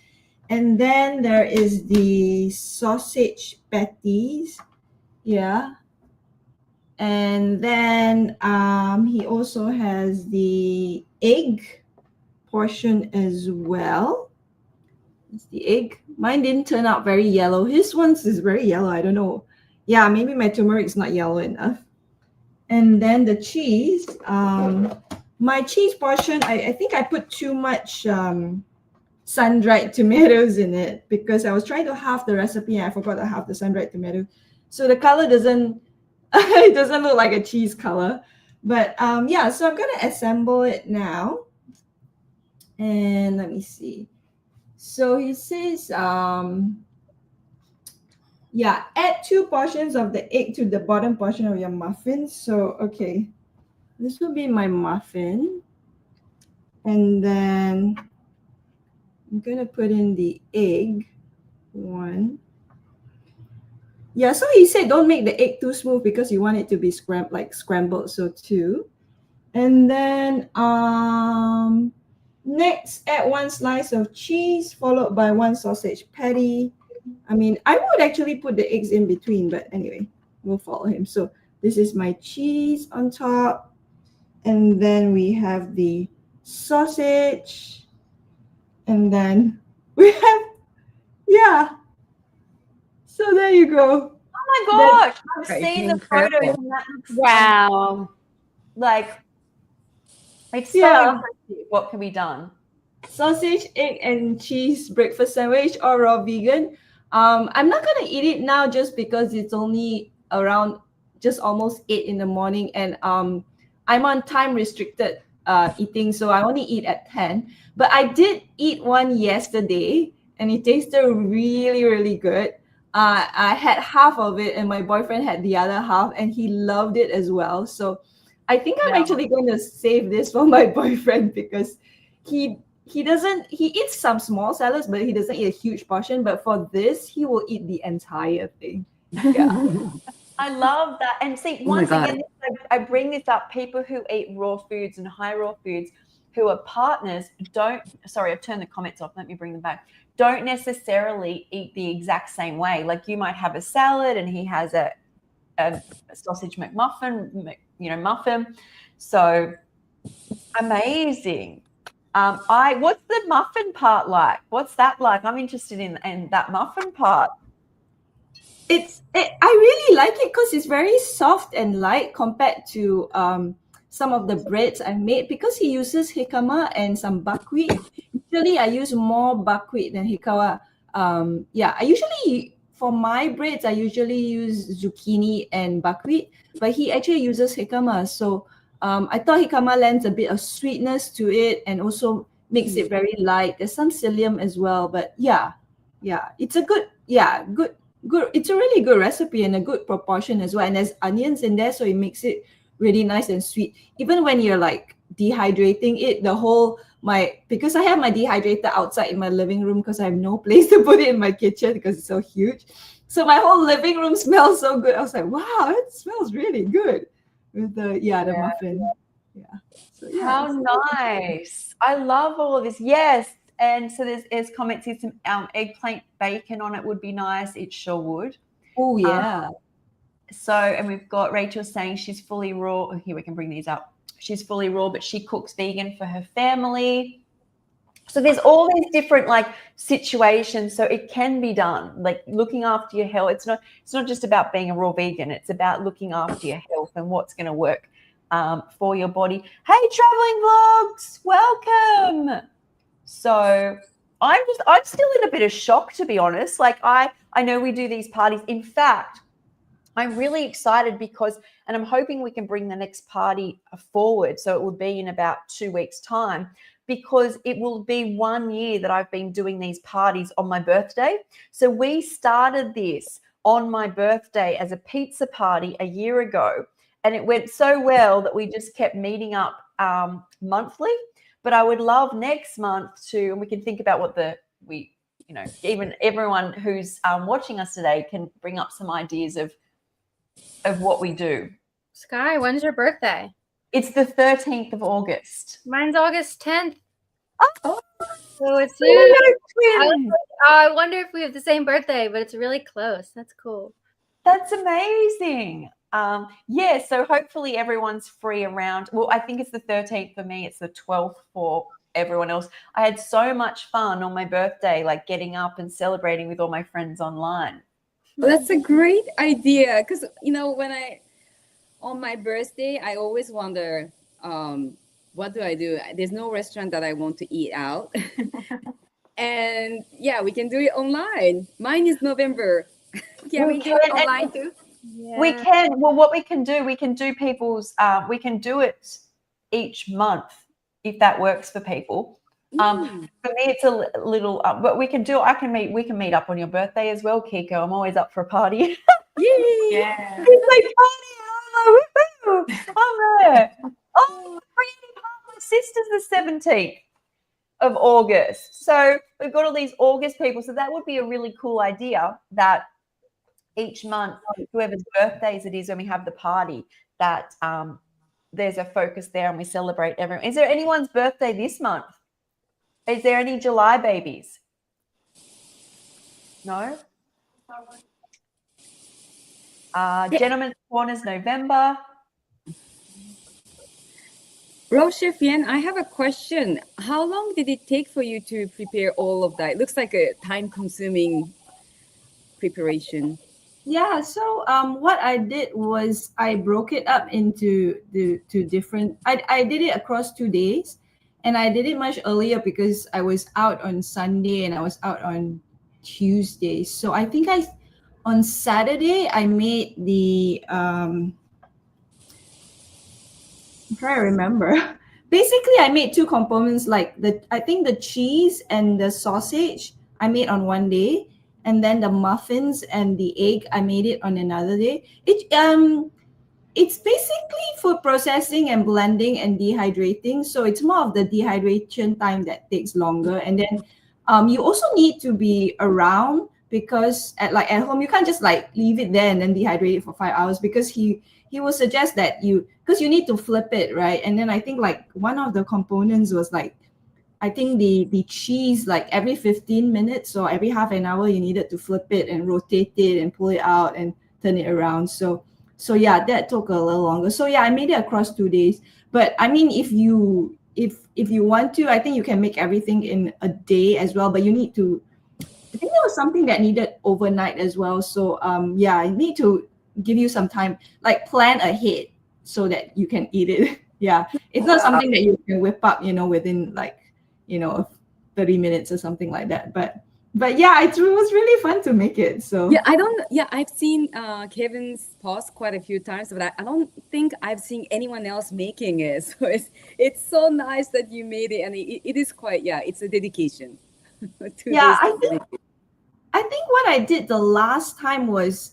And then there is the sausage patties. Yeah. And then he also has the egg portion as well. It's the egg. Mine didn't turn out very yellow. His one's is very yellow. I don't know. Yeah, maybe my turmeric's not yellow enough. And then the cheese. My cheese portion, I think I put too much sun-dried tomatoes in it because I was trying to halve the recipe and I forgot to halve the sun-dried tomato. So the color doesn't it doesn't look like a cheese color. But yeah, so I'm gonna assemble it now. And let me see. So he says yeah, add 2 portions of the egg to the bottom portion of your muffin. So okay, this will be my muffin. And then I'm gonna put in the egg. 1. Yeah, so he said don't make the egg too smooth because you want it to be scrambled. So 2. And then next add 1 slice of cheese followed by 1 sausage patty. I mean, I would actually put the eggs in between, but anyway, we'll follow him. So this is my cheese on top. And then we have the sausage. And then we have, yeah. So there you go. Oh my gosh, I've That's seen the incredible. photos and that looks Wow. like it's so Yeah. impressive what can be done. Sausage, egg, and cheese breakfast sandwich or raw vegan. I'm not gonna eat it now just because it's only around just almost 8 in the morning, and I'm on time restricted eating, so I only eat at 10. But I did eat one yesterday, and it tasted really, really good. I had half of it, and my boyfriend had the other half, and he loved it as well. So I think I'm Yeah. actually going to save this for my boyfriend because he eats some small salads, but he doesn't eat a huge portion. But for this, he will eat the entire thing. Yeah. I love that. And see, Oh my once God. again, I bring this up. People who eat raw foods and high raw foods who are partners sorry, I've turned the comments off. Let me bring them back. Don't necessarily eat the exact same way. Like you might have a salad and he has a sausage McMuffin, muffin. So amazing. What's the muffin part like? What's that like? I'm interested in that muffin part. I really like it because it's very soft and light compared to some of the breads I've made because he uses jicama and some buckwheat. Usually I use more buckwheat than jicama. I usually, for my breads, I usually use zucchini and buckwheat, but he actually uses jicama. So I thought jicama lends a bit of sweetness to it and also makes it very light. There's some psyllium as well, but yeah, it's a good. It's a really good recipe and a good proportion as well. And there's onions in there, so it makes it really nice and sweet. Even when you're like dehydrating it, because I have my dehydrator outside in my living room because I have no place to put it in my kitchen because it's so huge. So my whole living room smells so good. I was like, wow, it smells really good with the muffin. Yeah. So, yeah. How nice. I love all of this. Yes. And so there's comments here, some eggplant bacon on it would be nice. It sure would. Oh, yeah. And we've got Rachel saying she's fully raw. Oh, here, we can bring these up. She's fully raw, but she cooks vegan for her family. So there's all these different situations. So it can be done, like looking after your health. It's not just about being a raw vegan. It's about looking after your health and what's going to work for your body. Hey, Traveling Vlogs, welcome. So I'm still in a bit of shock, to be honest. Like I know we do these parties. In fact, I'm really excited and I'm hoping we can bring the next party forward. So it will be in about 2 weeks' time, because it will be 1 year that I've been doing these parties on my birthday. So we started this on my birthday as a pizza party a year ago, and it went so well that we just kept meeting up monthly. But I would love next month and we can think about even everyone who's watching us today can bring up some ideas of what we do. Sky, when's your birthday? It's the 13th of August. Mine's August 10th. Oh, So it's twins. I wonder if we have the same birthday, but it's really close. That's cool. That's amazing. So hopefully everyone's free around. Well, I think it's the 13th for me. It's the 12th for everyone else. I had so much fun on my birthday, like getting up and celebrating with all my friends online. Well, that's a great idea because on my birthday I always wonder what do I do. There's no restaurant that I want to eat out. And yeah, we can do it online. Mine is November. Can we do it online too? We can. Well, what we can do people's. We can do it each month if that works for people. For me, it's a little. But we can do. We can meet up on your birthday as well, Kiko. I'm always up for a party. Yay! Yeah. It's like party. I'm there. Oh, Creative Heartless Sisters, the 17th of August. So we've got all these August people. So that would be a really cool idea that each month, whoever's birthdays it is when we have the party, that there's a focus there and we celebrate everyone. Is there anyone's birthday this month? Is there any July babies? No? Gentlemen's Corners, November. Chef Yan, I have a question. How long did it take for you to prepare all of that? It looks like a time-consuming preparation. Yeah, so what I did was I broke it up into the two different. I did it across 2 days, and I did it much earlier because I was out on Sunday and I was out on Tuesday. So I think on Saturday I made the I'm trying to remember. Basically, I made two components, like I think the cheese and the sausage I made on one day, and then the muffins and the egg I made it on another day. It's basically food processing and blending and dehydrating, so it's more of the dehydration time that takes longer. And then you also need to be around, because at home you can't just like leave it there and then dehydrate it for 5 hours, because he will suggest that because you need to flip it, right? And then I think like one of the components was like, I think the cheese, like every 15 minutes or every half an hour, you needed to flip it and rotate it and pull it out and turn it around. So yeah, that took a little longer. So yeah, I made it across 2 days. But I mean, if you want to, I think you can make everything in a day as well. But you need to, I think there was something that needed overnight as well. So yeah, I need to give you some time, like plan ahead so that you can eat it. Yeah, it's not something that you can whip up, within like 30 minutes or something like that. But yeah, it was really fun to make it. So I've seen Kevin's post quite a few times, but I don't think I've seen anyone else making it. So it's so nice that you made it, and it is quite, it's a dedication. Yeah, I think what I did the last time was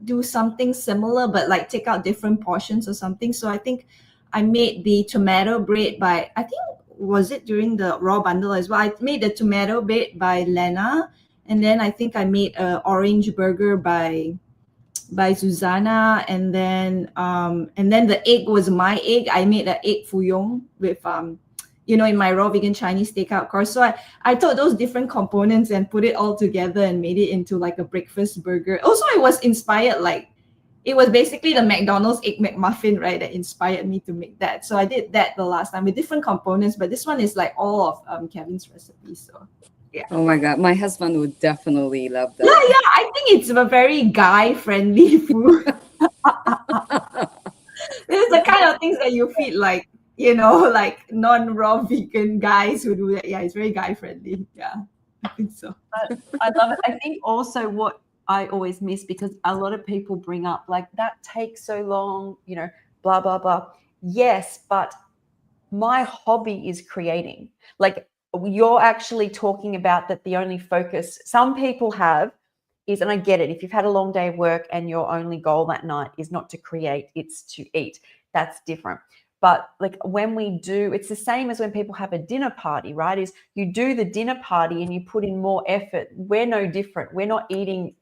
do something similar, but like take out different portions or something. So I think I made the tomato bread by, I think, was it during the raw bundle as well? I made the tomato bread by Lena, and then I think I made a orange burger by Susanna, and then the egg was my egg. I made an egg fuyong with in my raw vegan Chinese takeout course. So I took those different components and put it all together and made it into like a breakfast burger. Also, it was inspired, like it was basically the McDonald's Egg McMuffin, right, that inspired me to make that. So I did that the last time with different components, but this one is like all of Kevin's recipes. So yeah. Oh my God, my husband would definitely love that. Yeah, I think it's a very guy-friendly food. This is the kind of things that you feed like, like non-raw vegan guys who do that. Yeah, it's very guy-friendly. Yeah, I think so. I love it. I think also what I always miss, because a lot of people bring up like that takes so long, blah, blah, blah. Yes, but my hobby is creating. Like you're actually talking about that the only focus some people have is, and I get it, if you've had a long day of work and your only goal that night is not to create, it's to eat, that's different. But like when we do, it's the same as when people have a dinner party, right? Is you do the dinner party and you put in more effort. We're no different. We're not eating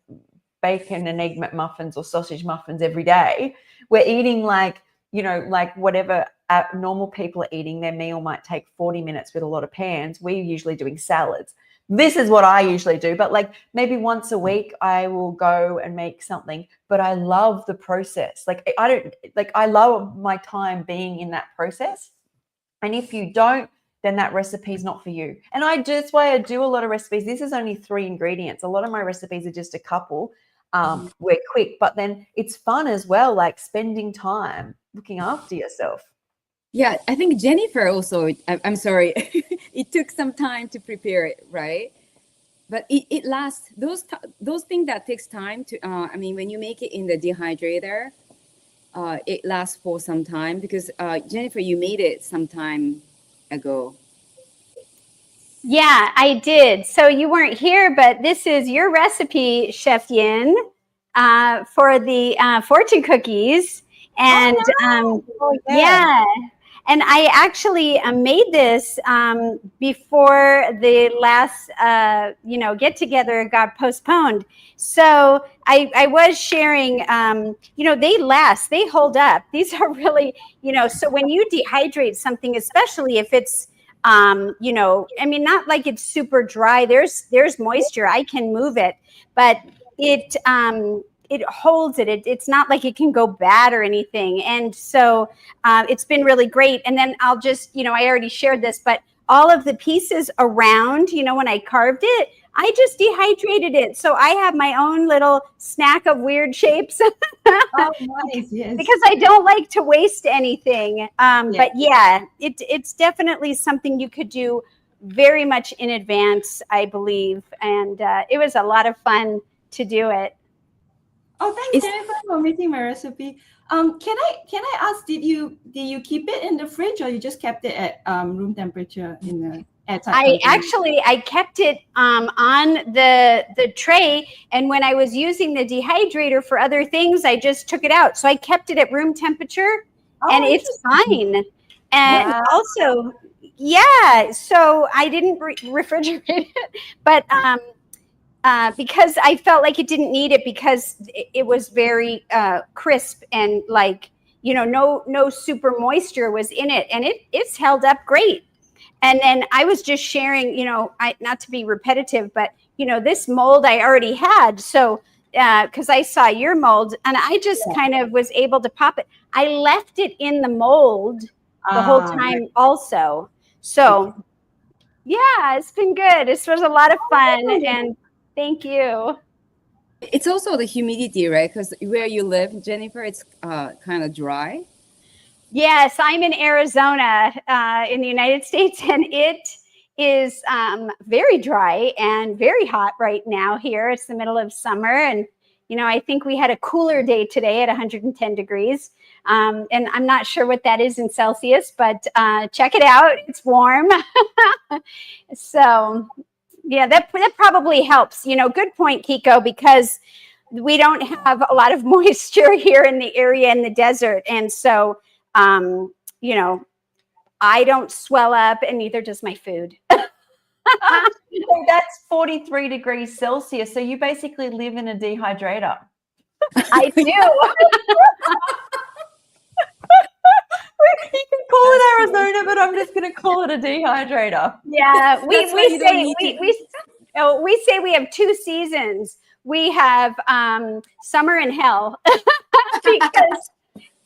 bacon and egg McMuffins or sausage muffins every day. We're eating like whatever normal people are eating. Their meal might take 40 minutes with a lot of pans. We're usually doing salads. This is what I usually do, but like maybe once a week I will go and make something, but I love the process. Like I love my time being in that process. And if you don't, then that recipe is not for you. And that's why I do a lot of recipes. This is only 3 ingredients. A lot of my recipes are just a couple. We're quick, but then it's fun as well, like spending time looking after yourself. Yeah, I think Jennifer also, I'm sorry, it took some time to prepare it, right? but it lasts. Those things that takes time to. I mean, when you make it in the dehydrator, it lasts for some time because Jennifer, you made it some time ago. Yeah, I did. So you weren't here, but this is your recipe, Chef Yin, for the fortune cookies. And yeah, and I actually made this before the last, get together got postponed. So I was sharing, they last, they hold up. These are really, so when you dehydrate something, especially if it's, I mean, not like it's super dry. There's moisture. I can move it, but it holds it. It's not like it can go bad or anything. And so it's been really great. And then I'll just, I already shared this, but all of the pieces around, when I carved it, I just dehydrated it. So I have my own little snack of weird shapes. Oh, nice. Yes. Because I don't like to waste anything. But yeah, it's definitely something you could do very much in advance, I believe. And it was a lot of fun to do it. Oh, thanks, Jennifer, for making my recipe. Can I ask, did you keep it in the fridge or you just kept it at room temperature in the airtight container? I kept it on the tray, and when I was using the dehydrator for other things, I just took it out. So I kept it at room temperature, and it's fine. And also, so I didn't refrigerate it, but because I felt like it didn't need it because it was very crisp and no super moisture was in it, and it's held up great. And then I was just sharing, not to be repetitive, but this mold I already had. So because I saw your mold, and I just kind of was able to pop it. I left it in the mold the whole time also. So yeah, it's been good. This was a lot of fun, and thank you. It's also the humidity, right? Because where you live, Jennifer, it's kind of dry. Yes, I'm in Arizona in the United States, and it is very dry and very hot right now here. It's the middle of summer, and I think we had a cooler day today at 110 degrees. And I'm not sure what that is in Celsius, but check it out. It's warm. So yeah, that probably helps. Good point, Kiko, because we don't have a lot of moisture here in the area in the desert. And so, I don't swell up, and neither does my food. So that's 43 degrees Celsius. So you basically live in a dehydrator. I do. You can call it Arizona, but I'm just going to call it a dehydrator. Yeah, we say we have two seasons. We have summer and hell because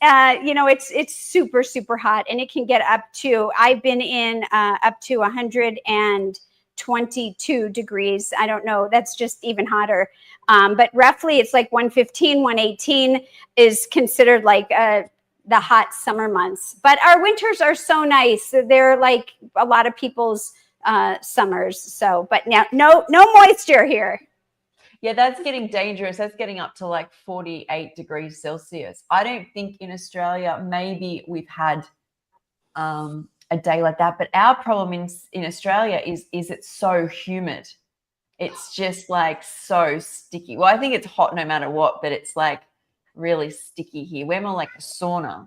it's super, super hot, and it can get up to, I've been in up to 122 degrees. I don't know. That's just even hotter. But roughly it's like 115, 118 is considered like the hot summer months. But our winters are so nice. They're like a lot of people's summers. So, but now no moisture here. Yeah, that's getting dangerous. That's getting up to like 48 degrees Celsius. I don't think in Australia, maybe we've had a day like that. But our problem in Australia is it's so humid. It's just like so sticky. Well, I think it's hot no matter what, but it's like really sticky here. We're more like a sauna.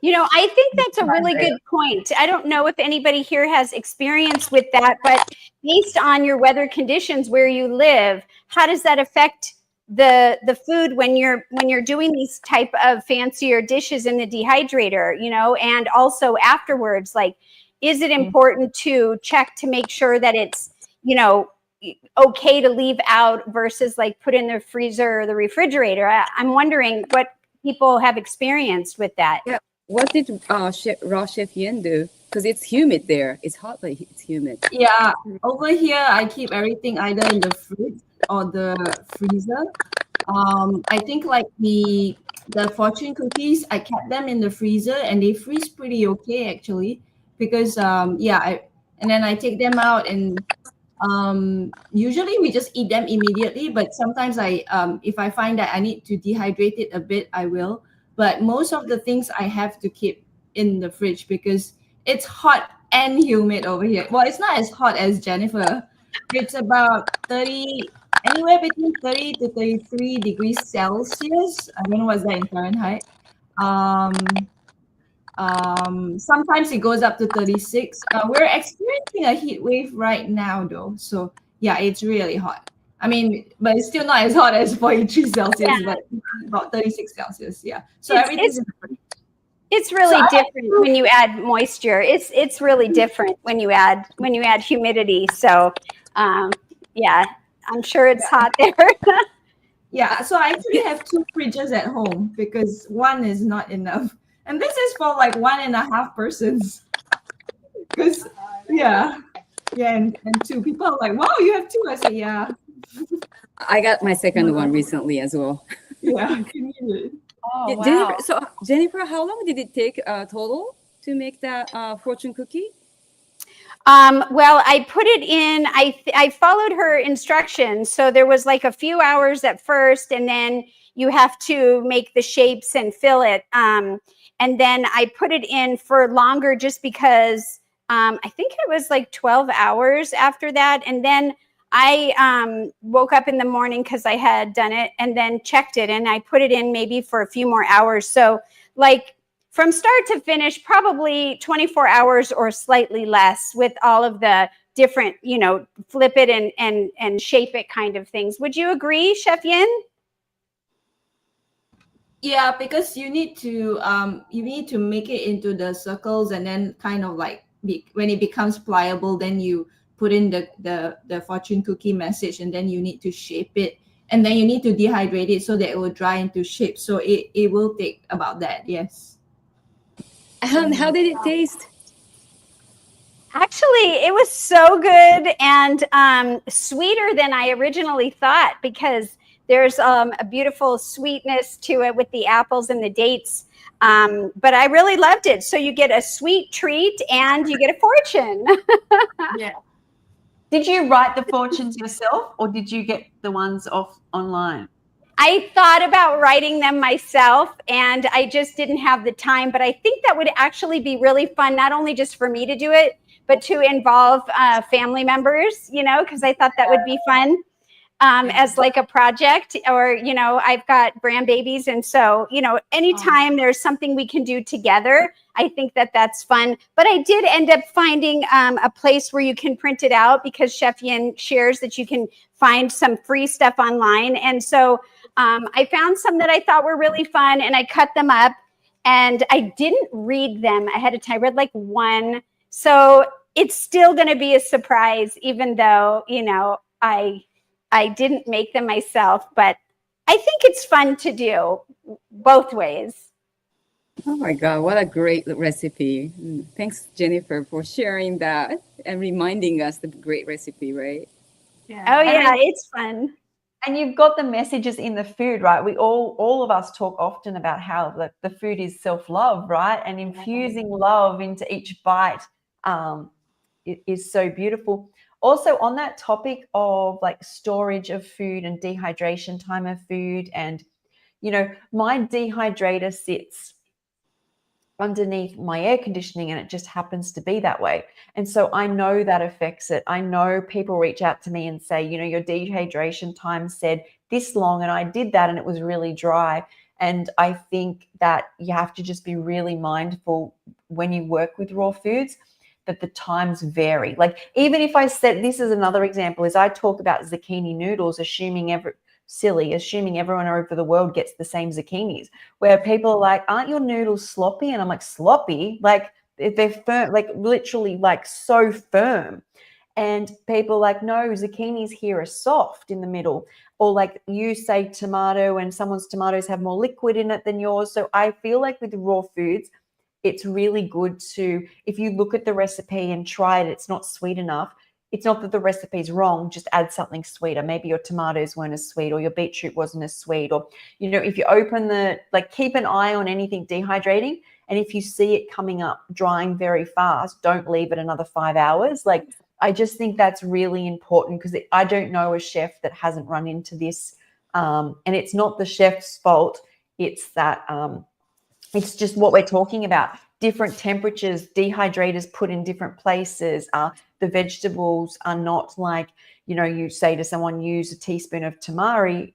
I think that's a really good point. I don't know if anybody here has experience with that, but based on your weather conditions where you live, how does that affect the food when you're doing these type of fancier dishes in the dehydrator, and also afterwards, like, is it important to check to make sure that it's, okay to leave out versus like put in the freezer or the refrigerator? I'm wondering what people have experienced with that. Yeah. What did raw Chef Yin do? Because it's humid there. It's hot, but it's humid. Yeah, over here I keep everything either in the fridge or the freezer. I think like the fortune cookies, I kept them in the freezer and they freeze pretty okay actually, because and then I take them out and Usually we just eat them immediately, but sometimes if I find that I need to dehydrate it a bit, I will. But most of the things I have to keep in the fridge because it's hot and humid over here. Well, it's not as hot as Jennifer. It's about 30, anywhere between 30 to 33 degrees Celsius. I don't know what's that in Fahrenheit. Sometimes it goes up to 36. We're experiencing a heat wave right now, though. So yeah, it's really hot. I mean, but it's still not as hot as 43 Celsius, Yeah. but about 36 Celsius. Yeah. So It's- everything's It's really So I- different when you add moisture. It's really different when you add humidity. So yeah, I'm sure it's hot there. Yeah, so I actually have 2 fridges at home because one is not enough. And this is for like 1.5 persons. Because yeah. Yeah, and 2 people are like, wow, you have 2. I say, yeah. I got my second one recently as well. Yeah, I can use it. Oh, Yeah, wow. Jennifer, so Jennifer, how long did it take total to make that fortune cookie? Well, I put it in. I followed her instructions, so there was like a few hours at first, and then you have to make the shapes and fill it. And then I put it in for longer, just because I think it was like 12 hours after that, and then I woke up in the morning because I had done it, and then checked it, and I put it in maybe for a few more hours. So like, from start to finish, probably 24 hours or slightly less, with all of the different, flip it and shape it kind of things. Would you agree, Chef Yin? Yeah, because you need to make it into the circles, and then kind of like when it becomes pliable, then you put in the fortune cookie message, and then you need to shape it, and then you need to dehydrate it so that it will dry into shape. So it will take about that. Yes. How did it taste? Actually, it was so good, and sweeter than I originally thought, because there's a beautiful sweetness to it with the apples and the dates. But I really loved it. So you get a sweet treat and you get a fortune. Yeah. Did you write the fortunes yourself, or did you get the ones off online? I thought about writing them myself, and I just didn't have the time. But I think that would actually be really fun, not only just for me to do it, but to involve family members, because I thought that would be fun as like a project. Or, I've got grandbabies. And so, anytime there's something we can do together, I think that that's fun. But I did end up finding a place where you can print it out, because Chef Yin shares that you can find some free stuff online. And so I found some that I thought were really fun, and I cut them up, and I didn't read them ahead of time. I read like one. So it's still going to be a surprise, even though, I didn't make them myself, but I think it's fun to do both ways. Oh my God, what a great recipe. Thanks, Jennifer, for sharing that and reminding us the great recipe, right? Yeah. Oh yeah, it's fun. And you've got the messages in the food, right? We all of us talk often about how the food is self-love, right? And infusing love into each bite is so beautiful. Also, on that topic of like storage of food and dehydration time of food, and my dehydrator sits underneath my air conditioning, and it just happens to be that way. And so I know that affects it. I know people reach out to me and say, your dehydration time said this long, and I did that and it was really dry. And I think that you have to just be really mindful when you work with raw foods that the times vary. Like, even if I said, this is another example, is I talk about zucchini noodles, assuming everyone over the world gets the same zucchinis, where people are like, aren't your noodles sloppy? And I'm like, sloppy? Like, they're firm, like literally like so firm. And people are like, no, zucchinis here are soft in the middle. Or like you say tomato, and someone's tomatoes have more liquid in it than yours. So I feel like with raw foods, it's really good to, if you look at the recipe and try it, it's not sweet enough. It's not that the recipe is wrong, just add something sweeter. Maybe your tomatoes weren't as sweet, or your beetroot wasn't as sweet, or, if you open keep an eye on anything dehydrating. And if you see it coming up, drying very fast, don't leave it another 5 hours. Like, I just think that's really important because I don't know a chef that hasn't run into this. And it's not the chef's fault. It's that it's just what we're talking about. Different temperatures, dehydrators put in different places. The vegetables are not like, you say to someone, use a teaspoon of tamari.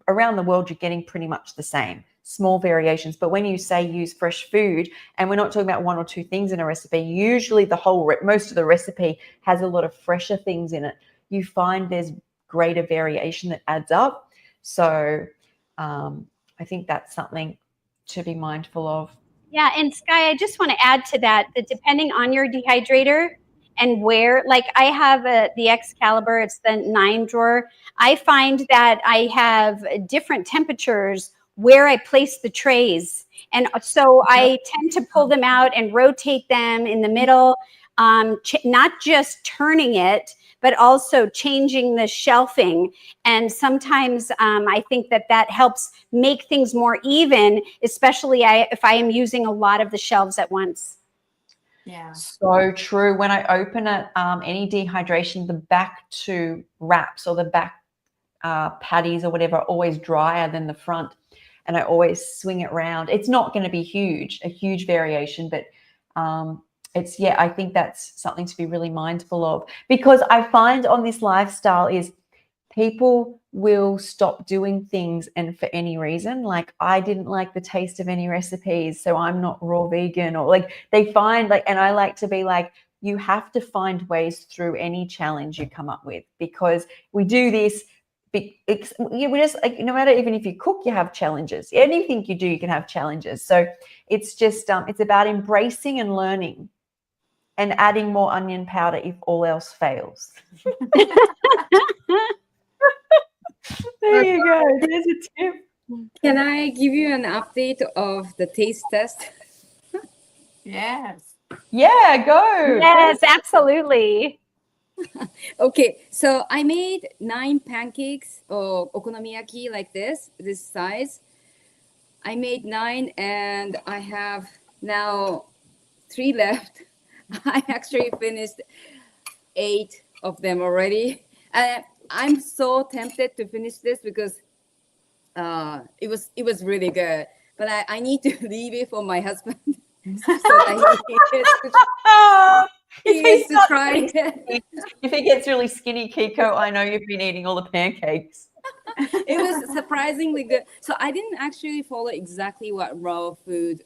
Around the world, you're getting pretty much the same. Small variations. But when you say use fresh food, and we're not talking about one or two things in a recipe, usually most of the recipe has a lot of fresher things in it. You find there's greater variation that adds up. So I think that's something to be mindful of. Yeah, and Sky, I just want to add to that depending on your dehydrator and where, like I have the Excalibur, it's the 9 drawer. I find that I have different temperatures where I place the trays. And so I tend to pull them out and rotate them in the middle, not just turning it, but also changing the shelving. And sometimes I think that helps make things more even, especially if I am using a lot of the shelves at once. Yeah. So true. When I open it, any dehydration, the back 2 wraps or the back patties or whatever are always drier than the front. And I always swing it round. It's not going to be a huge variation, but I think that's something to be really mindful of, because I find on this lifestyle is people will stop doing things and for any reason, like I didn't like the taste of any recipes, so I'm not raw vegan, or like they find and I like to be like, you have to find ways through any challenge you come up with, because we do this. We just no matter, even if you cook, you have challenges. Anything you do, you can have challenges. So it's just it's about embracing and learning, and adding more onion powder if all else fails. There you go. There's a tip. Can I give you an update of the taste test? Yes. Yeah, go. Yes, absolutely. Okay, so I made 9 pancakes or okonomiyaki like this size. I made 9 and I have now 3 left. I actually finished 8 of them already. I'm so tempted to finish this because it was really good. But I need to leave it for my husband so that he gets to try it. If he gets really skinny, Kiko, I know you've been eating all the pancakes. It was surprisingly good. So I didn't actually follow exactly what raw food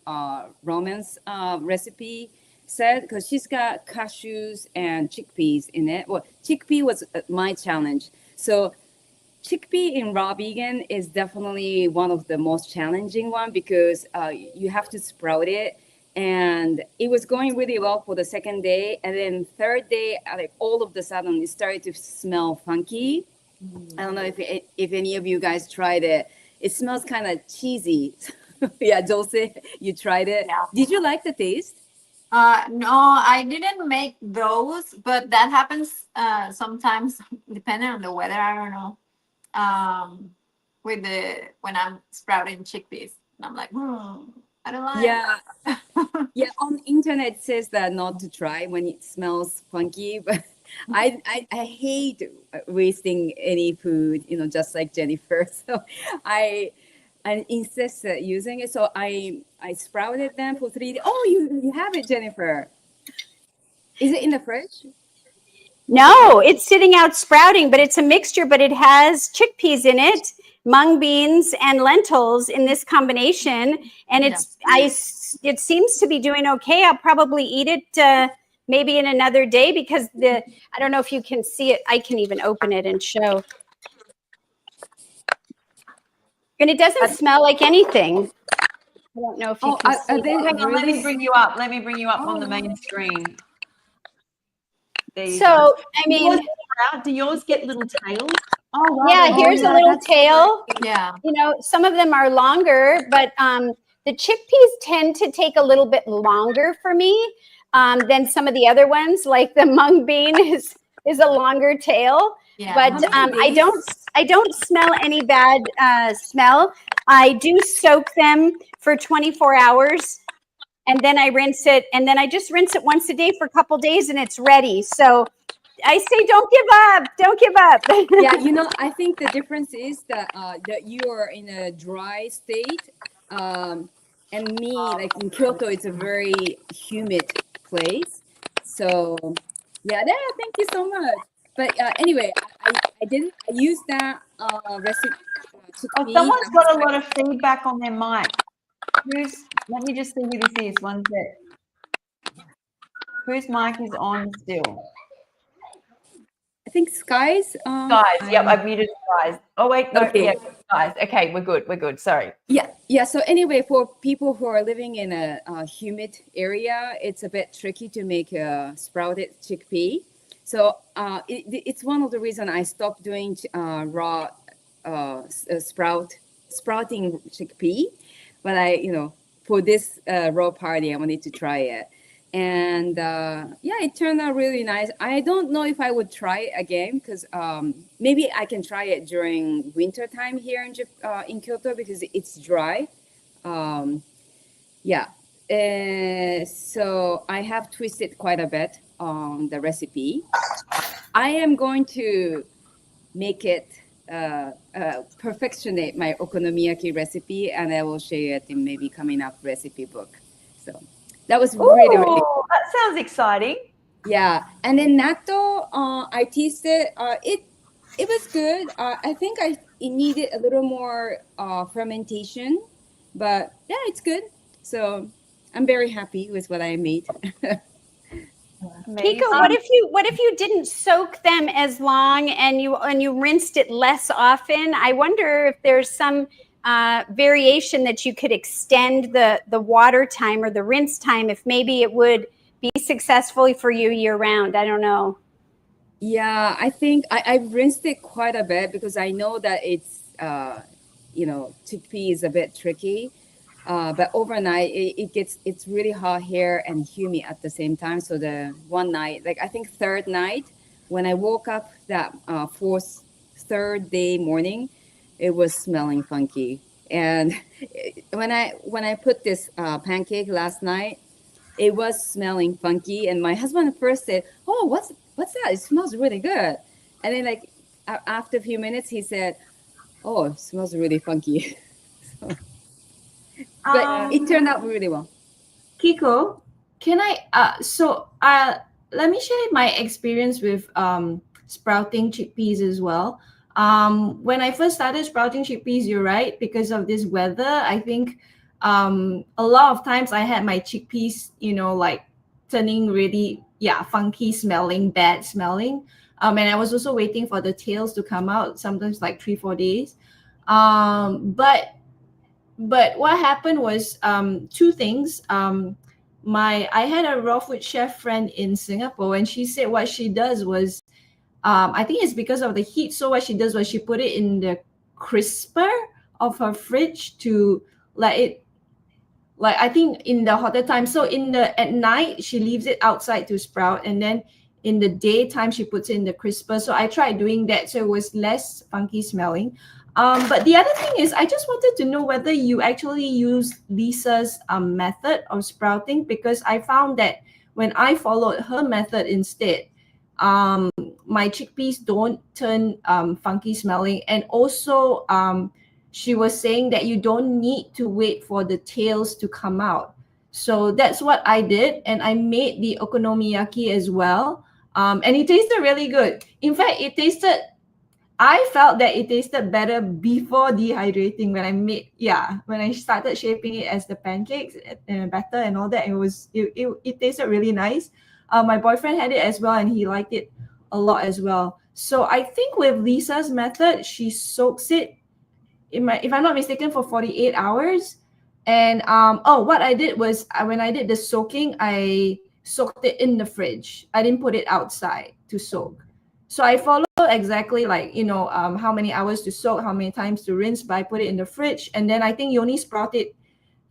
Roman's recipe said, because she's got cashews and chickpeas in it. Well, chickpea was my challenge. So chickpea in raw vegan is definitely one of the most challenging one, because you have to sprout it. And it was going really well for the second day. And then third day, like all of a sudden, it started to smell funky. I don't know if any of you guys tried it. It smells kind of cheesy. Yeah, Dulce, you tried it. Yeah. Did you like the taste? No, I didn't make those, but that happens sometimes depending on the weather. I don't know. When I'm sprouting chickpeas, and I'm like, I don't like. Yeah, yeah. On internet it says that not to try when it smells funky, but I hate wasting any food, just like Jennifer. So I insisted using it. So I sprouted them for 3 days. Oh, you have it, Jennifer. Is it in the fridge? No, it's sitting out sprouting, but it's a mixture, but it has chickpeas in it, mung beans and lentils in this combination. And it seems to be doing okay. I'll probably eat it maybe in another day, because I don't know if you can see it. I can even open it and show. And it doesn't smell like anything. I don't know if you can see it. Hang on, let me bring you up. On the main screen. So, I mean, do yours get little tails? Oh, wow. Yeah, here's a little tail. Yeah. Some of them are longer, but the chickpeas tend to take a little bit longer for me than some of the other ones. Like the mung bean is a longer tail. Yeah. But I don't smell any bad smell. I do soak them for 24 hours. And then I rinse it, and then I just rinse it once a day for a couple days, and it's ready. So I say don't give up. Don't give up. Yeah, you know, I think the difference is that you are in a dry state, and me, like in Kyoto, it's a very humid place. So yeah, thank you so much. But anyway, I used that recipe. Oh, someone's got a lot of feedback on their mic. Let me just see who this is. One sec. Whose mic is on still? I think Skies. Guys, yep, I've muted Guys. Oh wait, no, Okay. yeah, Guys. Okay, we're good. Sorry. Yeah. So anyway, for people who are living in a humid area, it's a bit tricky to make a sprouted chickpea. So it's one of the reasons I stopped doing raw sprouting chickpea. But for this raw party, I wanted to try it. And yeah, it turned out really nice. I don't know if I would try it again because maybe I can try it during winter time here in Kyoto because it's dry. Yeah. So I have twisted quite a bit on the recipe. I am going to make it perfectionate my okonomiyaki recipe, and I will share it in maybe coming up recipe book. So that was really that sounds exciting. yeah. And then natto, I tasted it was good. I think it needed a little more fermentation, but yeah, it's good. So I'm very happy with what I made. Kiko, what if you didn't soak them as long and you rinsed it less often? I wonder if there's some variation that you could extend the water time or the rinse time, if maybe it would be successful for you year round. I don't know. Yeah, I think I've rinsed it quite a bit because I know that it's chickpea is a bit tricky. But overnight it's really hot here and humid at the same time. So the one night, like I think third night, when I woke up that third day morning, it was smelling funky. And when I put this pancake last night, it was smelling funky. And my husband first said, "Oh, what's that? It smells really good." And then like after a few minutes, he said, "Oh, it smells really funky." But it turned out really well. Kiko, can I let me share my experience with sprouting chickpeas as well. When I first started sprouting chickpeas, you're right, because of this weather, I think a lot of times I had my chickpeas, like turning really funky smelling, bad smelling. And I was also waiting for the tails to come out, sometimes like 3-4 days. But what happened was two things. I had a raw food chef friend in Singapore, and she said what she does was, I think it's because of the heat. So what she does was she put it in the crisper of her fridge to let it, like I think in the hotter time. So at night she leaves it outside to sprout, and then in the daytime she puts it in the crisper. So I tried doing that, so it was less funky smelling. But the other thing is, I just wanted to know whether you actually use Lisa's method of sprouting, because I found that when I followed her method instead, my chickpeas don't turn funky smelling. And also, she was saying that you don't need to wait for the tails to come out. So that's what I did. And I made the okonomiyaki as well. And it tasted really good. In fact, I felt that it tasted better before dehydrating when I started shaping it as the pancakes and batter and all that. It tasted really nice. My boyfriend had it as well, and he liked it a lot as well. So I think with Lisa's method, she soaks it, if I'm not mistaken, for 48 hours. And what I did was when I did the soaking, I soaked it in the fridge. I didn't put it outside to soak. So I follow exactly how many hours to soak, how many times to rinse, but I put it in the fridge. And then I think you only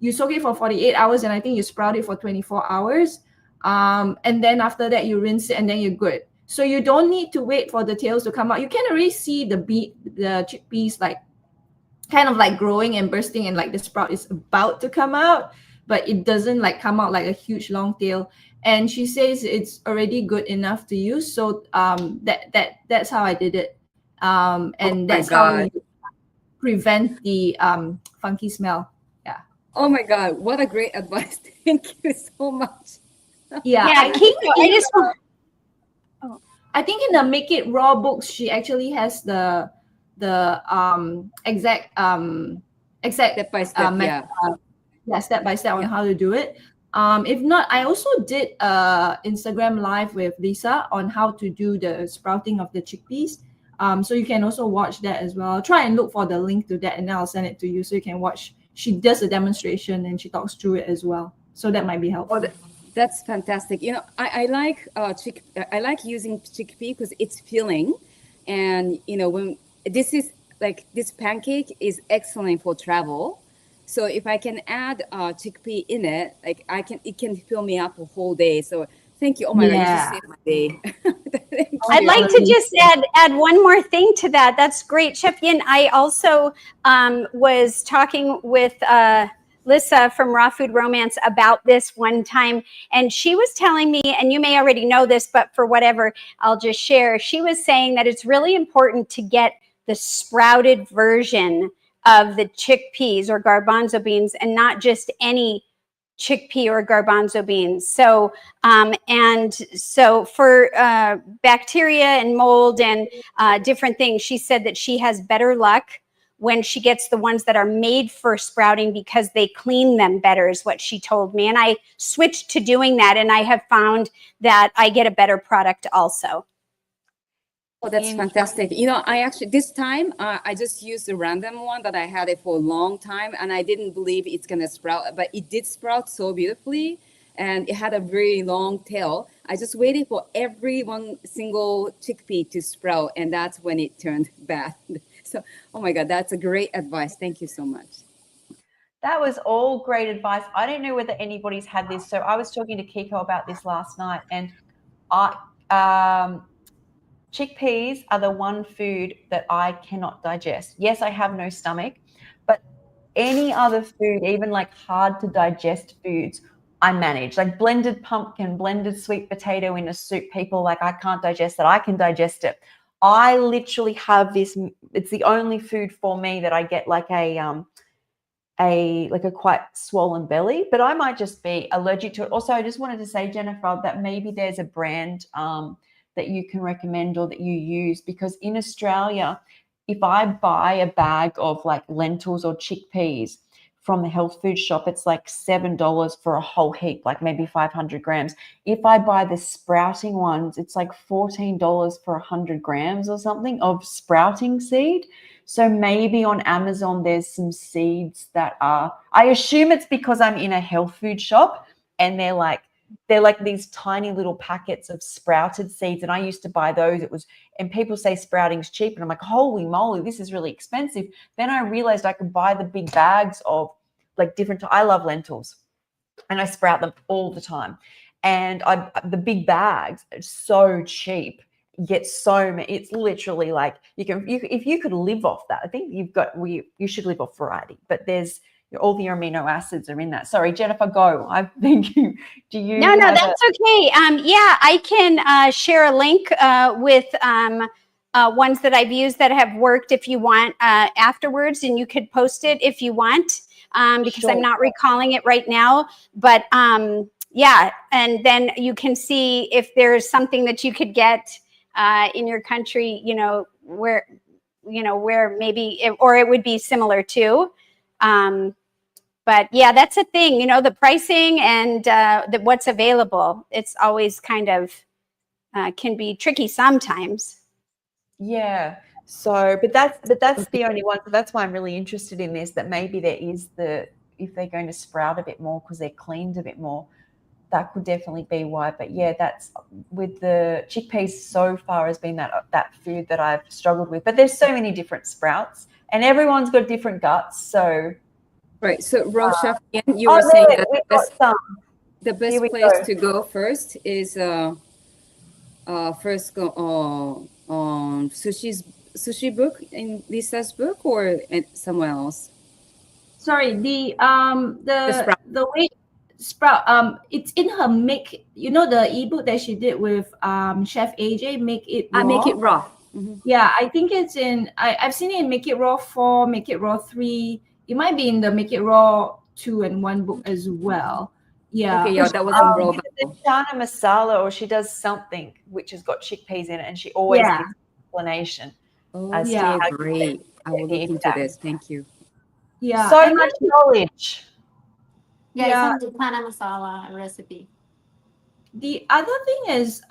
you soak it for 48 hours, and I think you sprout it for 24 hours. And then after that you rinse it, and then you're good. So you don't need to wait for the tails to come out. You can already see the chickpeas like kind of like growing and bursting, and like the sprout is about to come out, but it doesn't like come out like a huge long tail. and she says it's already good enough to use. So that's how I did it, and my that's how God. you prevent the funky smell. Yeah. Oh my God, what a great advice. Thank you so much. Yeah. Yeah, I think in the Make It Raw books, she actually has the exact Step by step, step by step on how to do it. If not, I also did Instagram live with Lisa on how to do the sprouting of the chickpeas. So you can also watch that as well. Try and look for the link to that, and then I'll send it to you so you can watch. She does a demonstration and she talks through it as well. So that might be helpful. That's fantastic. You know, I like I like using chickpea because it's filling, and you know, when this pancake is excellent for travel. So if I can add chickpea in it, like it can fill me up a whole day. So thank you. Oh my God, you just saved my day. I'd like to just add one more thing to that. That's great, Chef Yin. I also was talking with Lisa from Raw Food Romance about this one time, and she was telling me, and you may already know this, but for whatever, I'll just share. She was saying that it's really important to get the sprouted version of the chickpeas or garbanzo beans, and not just any chickpea or garbanzo beans. So, and so for bacteria and mold and different things, she said that she has better luck when she gets the ones that are made for sprouting because they clean them better, is what she told me. And I switched to doing that, and I have found that I get a better product also. Oh, that's fantastic. You know, I actually, this time, I just used a random one that I had it for a long time, and I didn't believe it's going to sprout, but it did sprout so beautifully, and it had a very long tail. I just waited for every one single chickpea to sprout, and that's when it turned bad. So, oh my God, that's a great advice. Thank you so much. That was all great advice. I don't know whether anybody's had this. So I was talking to Kiko about this last night, and chickpeas are the one food that I cannot digest. Yes, I have no stomach, but any other food, even like hard to digest foods, I manage. Like blended pumpkin, blended sweet potato in a soup, people like, I can't digest that. I can digest it. I literally have this, it's the only food for me that I get like a quite swollen belly, but I might just be allergic to it. Also, I just wanted to say, Jennifer, that maybe there's a brand that you can recommend or that you use, because in Australia, if I buy a bag of like lentils or chickpeas from the health food shop, it's like $7 for a whole heap, like maybe 500 grams. If I buy the sprouting ones, it's like $14 for 100 grams or something of sprouting seed. So maybe on Amazon, there's some seeds that are, I assume it's because I'm in a health food shop and they're like these tiny little packets of sprouted seeds. And I used to buy those. And people say sprouting's cheap. And I'm like, holy moly, this is really expensive. Then I realized I could buy the big bags of like I love lentils and I sprout them all the time. And the big bags are so cheap. You get so many, it's literally like if you could live off that, I think you should live off variety, but there's all the amino acids are in that. Sorry, Jennifer, go. I think do you? No, that's okay. Yeah, I can share a link with ones that I've used that have worked if you want afterwards, and you could post it if you want because I'm not recalling it right now. But yeah, and then you can see if there's something that you could get in your country, where maybe it would be similar to. But yeah, that's a thing, the pricing and what's available. It's always kind of can be tricky sometimes. Yeah. So, but that's the only one. So that's why I'm really interested in this, that maybe there is if they're going to sprout a bit more because they're cleaned a bit more, that could definitely be why. But yeah, that's with the chickpeas so far has been that food that I've struggled with. But there's so many different sprouts and everyone's got different guts. So right. So Rochelle, you were saying that the best place to go first is first go on sushi book in Lisa's book or somewhere else. Sorry, the Sprout. It's in her make. You know the ebook that she did with Chef AJ. Make it raw. I make it raw. Mhm. Yeah, I think it's in. I've seen it in Make It Raw 4, Make It Raw 3. It might be in the Make It Raw 2 and 1 book as well. Yeah. Okay, yeah, that was in raw. The chana masala, or she does something which has got chickpeas in it, and she always Yeah. gives an explanation. Oh, As to yeah. how you great. I will look into Exactly. this. Thank you. Yeah. So and much knowledge. Yeah, Yeah. it's on the chana masala recipe. The other thing is,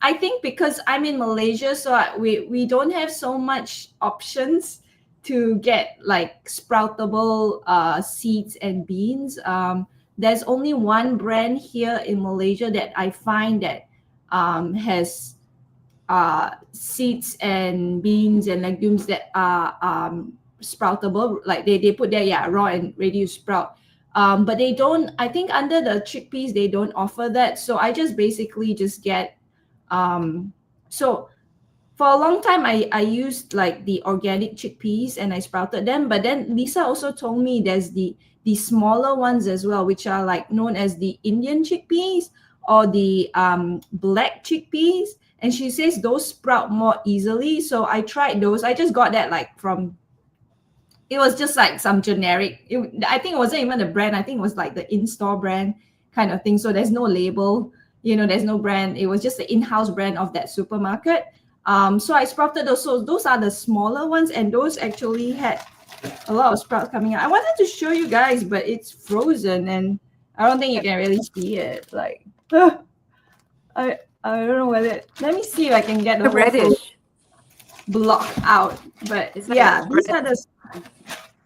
I think because I'm in Malaysia, so we don't have so much options to get like sproutable seeds and beans. There's only one brand here in Malaysia that I find that has seeds and beans and legumes that are sproutable. Like they put there, yeah, raw and ready to sprout. But they don't, I think under the chickpeas, they don't offer that. So I just basically just get, so for a long time, I used like the organic chickpeas and I sprouted them. But then Lisa also told me there's the smaller ones as well, which are like known as the Indian chickpeas or the black chickpeas. And she says those sprout more easily. So I tried those. I just got that like from, it was just like some generic, I think it wasn't even a brand. I think it was like the in-store brand kind of thing. So there's no label, there's no brand. It was just the in-house brand of that supermarket. So I sprouted those. So those are the smaller ones. And those actually had a lot of sprouts coming out. I wanted to show you guys, but it's frozen and I don't think you can really see it. Like, I don't know whether, let me see if I can get the Reddish block out. But It's yeah, like these are the,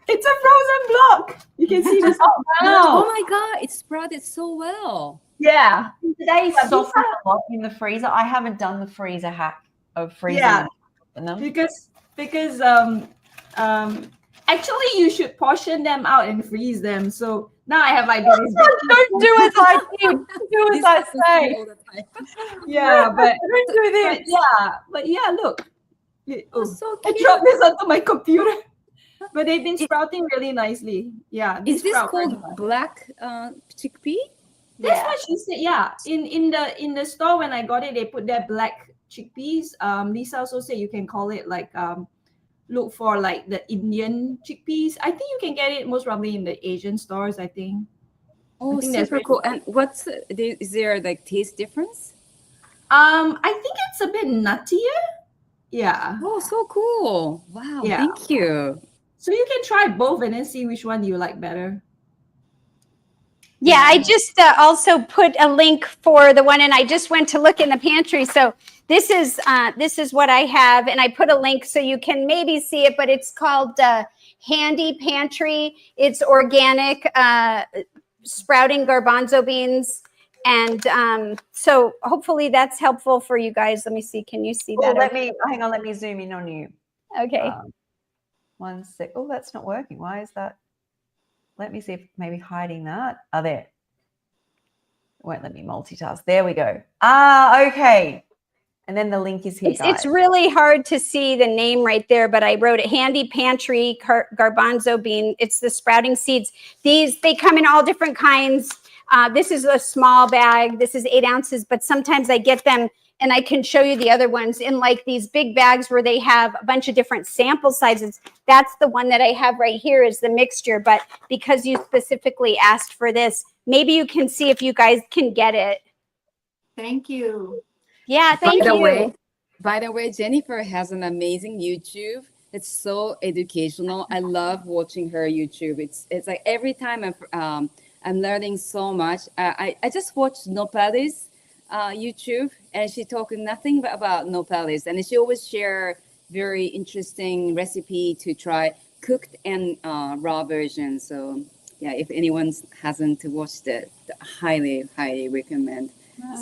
it's a frozen block. You can see this. Oh my God, it sprouted so well. Yeah. Do they Yeah, soften a lot in the freezer? I haven't done the freezer hack of freezing Yeah. them. Because actually you should portion them out and freeze them. So now I have like this. Don't do as I did. Do as This I happens to me say. all the time. Yeah, but Don't do this. yeah, look. Oh, so I cute. dropped this onto my computer. But they've been sprouting really nicely. Yeah. they Is this sprout really called well. black chickpea? That's what she said. Yeah. In the store when I got it, they put their black chickpeas. Lisa also said you can call it like look for like the Indian chickpeas. I think you can get it most probably in the Asian stores, I think. Oh, think that's super really cool. And is there like taste difference? I think it's a bit nuttier. Yeah. Oh, so cool. Wow. Yeah. Thank you. So you can try both and then see which one you like better. Yeah, I just also put a link for the one, and I just went to look in the pantry. So this is what I have, and I put a link so you can maybe see it. But it's called Handy Pantry. It's organic sprouting garbanzo beans, and so hopefully that's helpful for you guys. Let me see. Can you see that? Hang on. Let me zoom in on you. Okay. 1 sec. Oh, that's not working. Why is that? Let me see if maybe hiding that. Oh, there. It won't let me multitask. There we go. Okay. And then the link is here, It's really hard to see the name right there, but I wrote it, Handy Pantry Garbanzo Bean. It's the sprouting seeds. They come in all different kinds. This is a small bag. This is 8 ounces, but sometimes I get them, and I can show you the other ones in like these big bags where they have a bunch of different sample sizes. That's the one that I have right here is the mixture. But because you specifically asked for this, maybe you can see if you guys can get it. Thank you. Yeah, thank you. By the way, Jennifer has an amazing YouTube. It's so educational. I love watching her YouTube. It's like every time I'm learning so much. I just watched Nopali's YouTube, and she talked nothing but about Nopales, and she always share very interesting recipe to try, cooked and raw version. So yeah, if anyone hasn't watched it, highly recommend.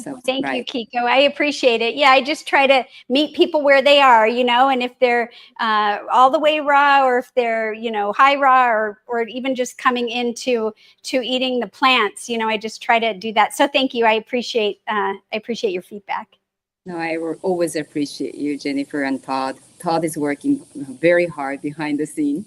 So Thank you, Kiko. I appreciate it. Yeah, I just try to meet people where they are, and if they're all the way raw, or if they're, high raw, or even just coming into eating the plants, I just try to do that. So thank you. I appreciate your feedback. No, I will always appreciate you, Jennifer and Todd. Todd is working very hard behind the scene.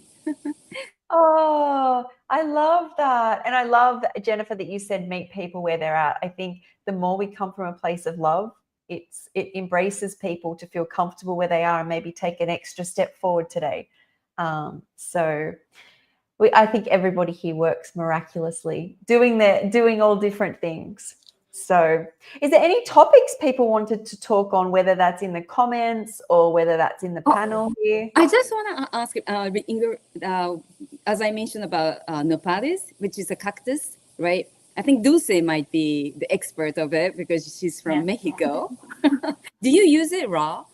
Oh, I love that. And I love, Jennifer, that you said meet people where they're at. I think the more we come from a place of love, it embraces people to feel comfortable where they are and maybe take an extra step forward today. So I think everybody here works miraculously, doing all different things. So is there any topics people wanted to talk on, whether that's in the comments or whether that's in the panel here? I just want to ask, as I mentioned about nopales, which is a cactus, right? I think Dulce might be the expert of it because she's from Mexico. Do you use it raw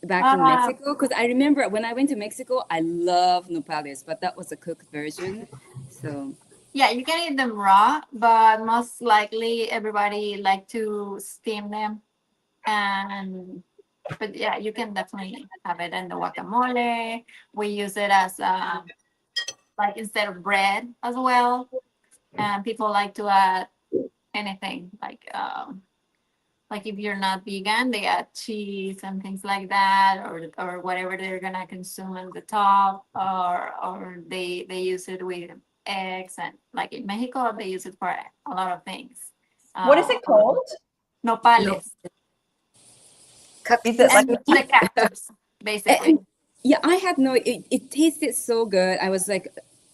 back in Mexico? Because I remember when I went to Mexico, I love nopales, but that was a cooked version. So Yeah, you can eat them raw, but most likely everybody like to steam them. But yeah, you can definitely have it in the guacamole. We use it as like instead of bread as well. And people like to add anything like if you're not vegan, they add cheese and things like that, or whatever they're gonna consume on the top, or they use it with eggs, and like in Mexico they use it for a lot of things. What is it called? Nopales. Is it like The cactus, basically. yeah, I had it tasted so good. I was like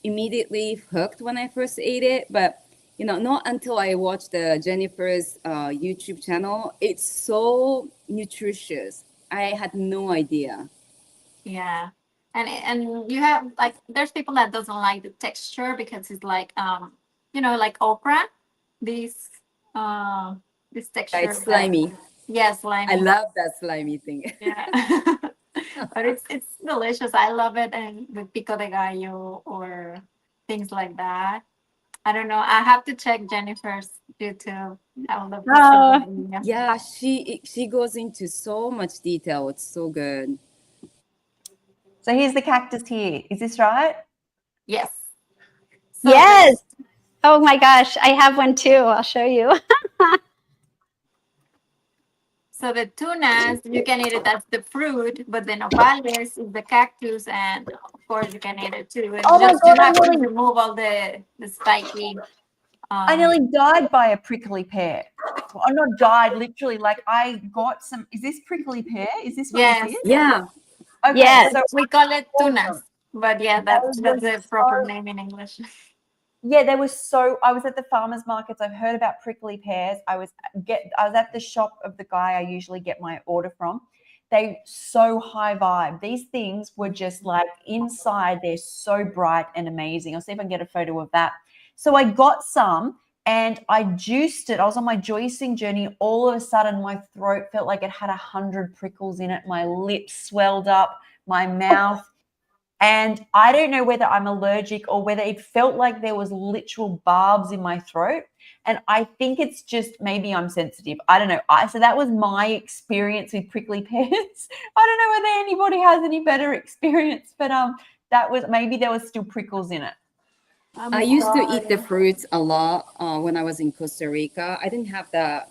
immediately hooked when I first ate it, but not until I watched Jennifer's YouTube channel. It's so nutritious. I had no idea. Yeah. And you have like there's people that doesn't like the texture because it's like like okra, this texture. It's slimy. Yes, slimy. I love that slimy thing. Yeah. But it's delicious. I love it, and with pico de gallo or things like that. I don't know. I have to check Jennifer's YouTube. Yeah, she goes into so much detail. It's so good. So here's the cactus here. Is this right? Yes. Yes. Oh my gosh, I have one too. I'll show you. So the tunas, you can eat it as the fruit, but the nopales is the cactus, and of course you can eat it too. And Oh my just God, you have to remove all the spiky. I nearly died by a prickly pear. Well, I'm not died, literally. Like I got some. Is this prickly pear? Is this what Yes. it is? Yeah. Okay, Yes. so We call it tunas, but yeah, that's the proper name in English. yeah, I was at the farmers markets. I've heard about prickly pears. I was at the shop of the guy I usually get my order from. They so high vibe. These things were just like inside. They're so bright and amazing. I'll see if I can get a photo of that. So I got some and I juiced it. I was on my juicing journey. All of a sudden, my throat felt like it had 100 prickles in it. My lips swelled up, my mouth. And I don't know whether I'm allergic or whether it felt like there was literal barbs in my throat. And I think it's just maybe I'm sensitive. I don't know. So that was my experience with prickly pears. I don't know whether anybody has any better experience, but maybe there was still prickles in it. I used to eat the fruits a lot when I was in Costa Rica. I didn't have that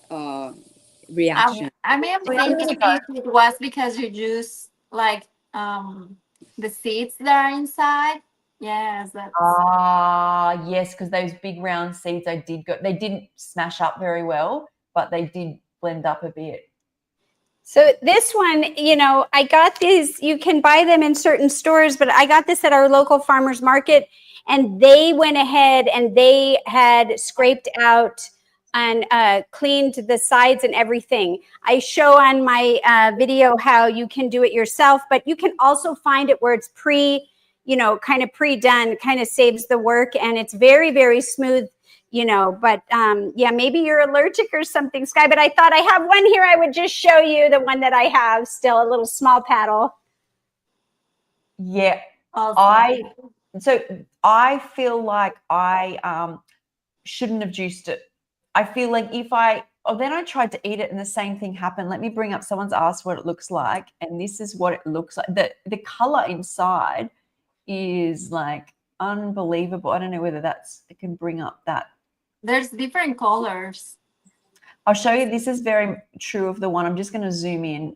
reaction. I may have thinking it was because you juice like the seeds that are inside. Yes, that's Yes, because those big round seeds they didn't smash up very well, but they did blend up a bit. So this one, I got these, you can buy them in certain stores, but I got this at our local farmers market, and they went ahead and they had scraped out and cleaned the sides and everything. I show on my video how you can do it yourself, but you can also find it where it's kind of pre-done, kind of saves the work, and it's very, very smooth, but yeah, maybe you're allergic or something, Sky, but I thought I have one here. I would just show you the one that I have still, a little small paddle. Yeah. So I feel like I shouldn't have juiced it. I feel like then I tried to eat it and the same thing happened. Let me bring up, someone's asked what it looks like, and this is what it looks like. The color inside is like unbelievable. I don't know whether it can bring up that. There's different colors. I'll show you. This is very true of the one. I'm just going to zoom in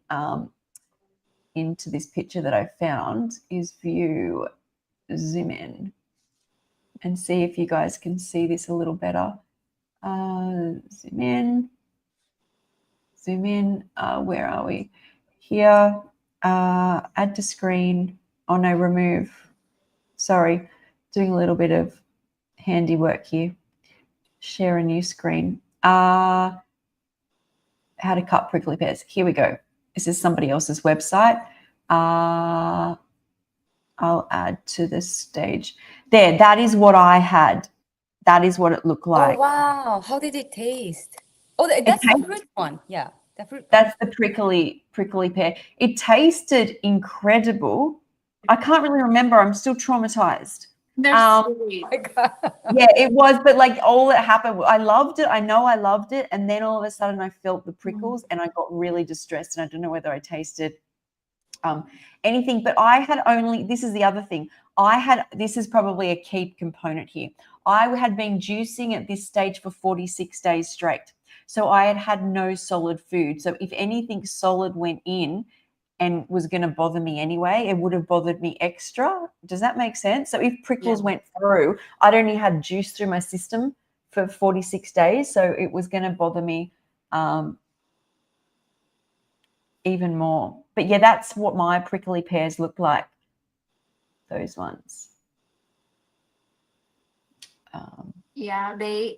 into this picture that I found. Is view, zoom in. and see if you guys can see this a little better. Zoom in. Zoom in. Where are we? Here. Add to screen. Oh no, remove. Sorry, doing a little bit of handiwork here. Share a new screen. How to cut prickly pears. Here we go. This is somebody else's website. I'll add to the stage. There, that is what I had. That is what it looked like. Oh wow! How did it taste? Oh, that's the fruit one. Yeah, the fruit. That's the prickly pear. It tasted incredible. I can't really remember. I'm still traumatized. They're sweet. Yeah, it was, but like all that happened, I loved it. I know I loved it, and then all of a sudden I felt the prickles, and I got really distressed, and I don't know whether I tasted anything. But I had only. This is the other thing. This is probably a key component here. I had been juicing at this stage for 46 days straight. So I had no solid food. So if anything solid went in and was going to bother me anyway, it would have bothered me extra. Does that make sense? So if prickles went through, I'd only had juice through my system for 46 days. So it was going to bother me even more. But yeah, that's what my prickly pears look like. Those ones. Yeah, they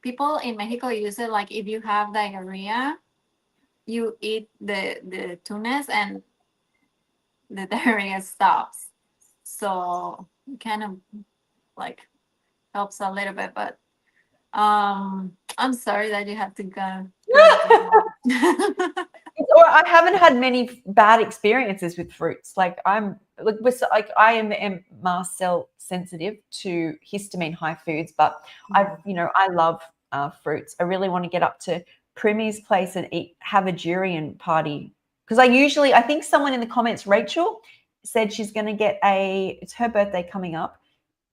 people in Mexico use it like if you have diarrhea, you eat the tunas and the diarrhea stops. So it kind of like helps a little bit, but I'm sorry that you have to go. Or I haven't had many bad experiences with fruits. I am mast cell sensitive to histamine high foods, but I love fruits. I really want to get up to Primy's place and have a durian party, because I think someone in the comments, Rachel, said she's going to get it's her birthday coming up.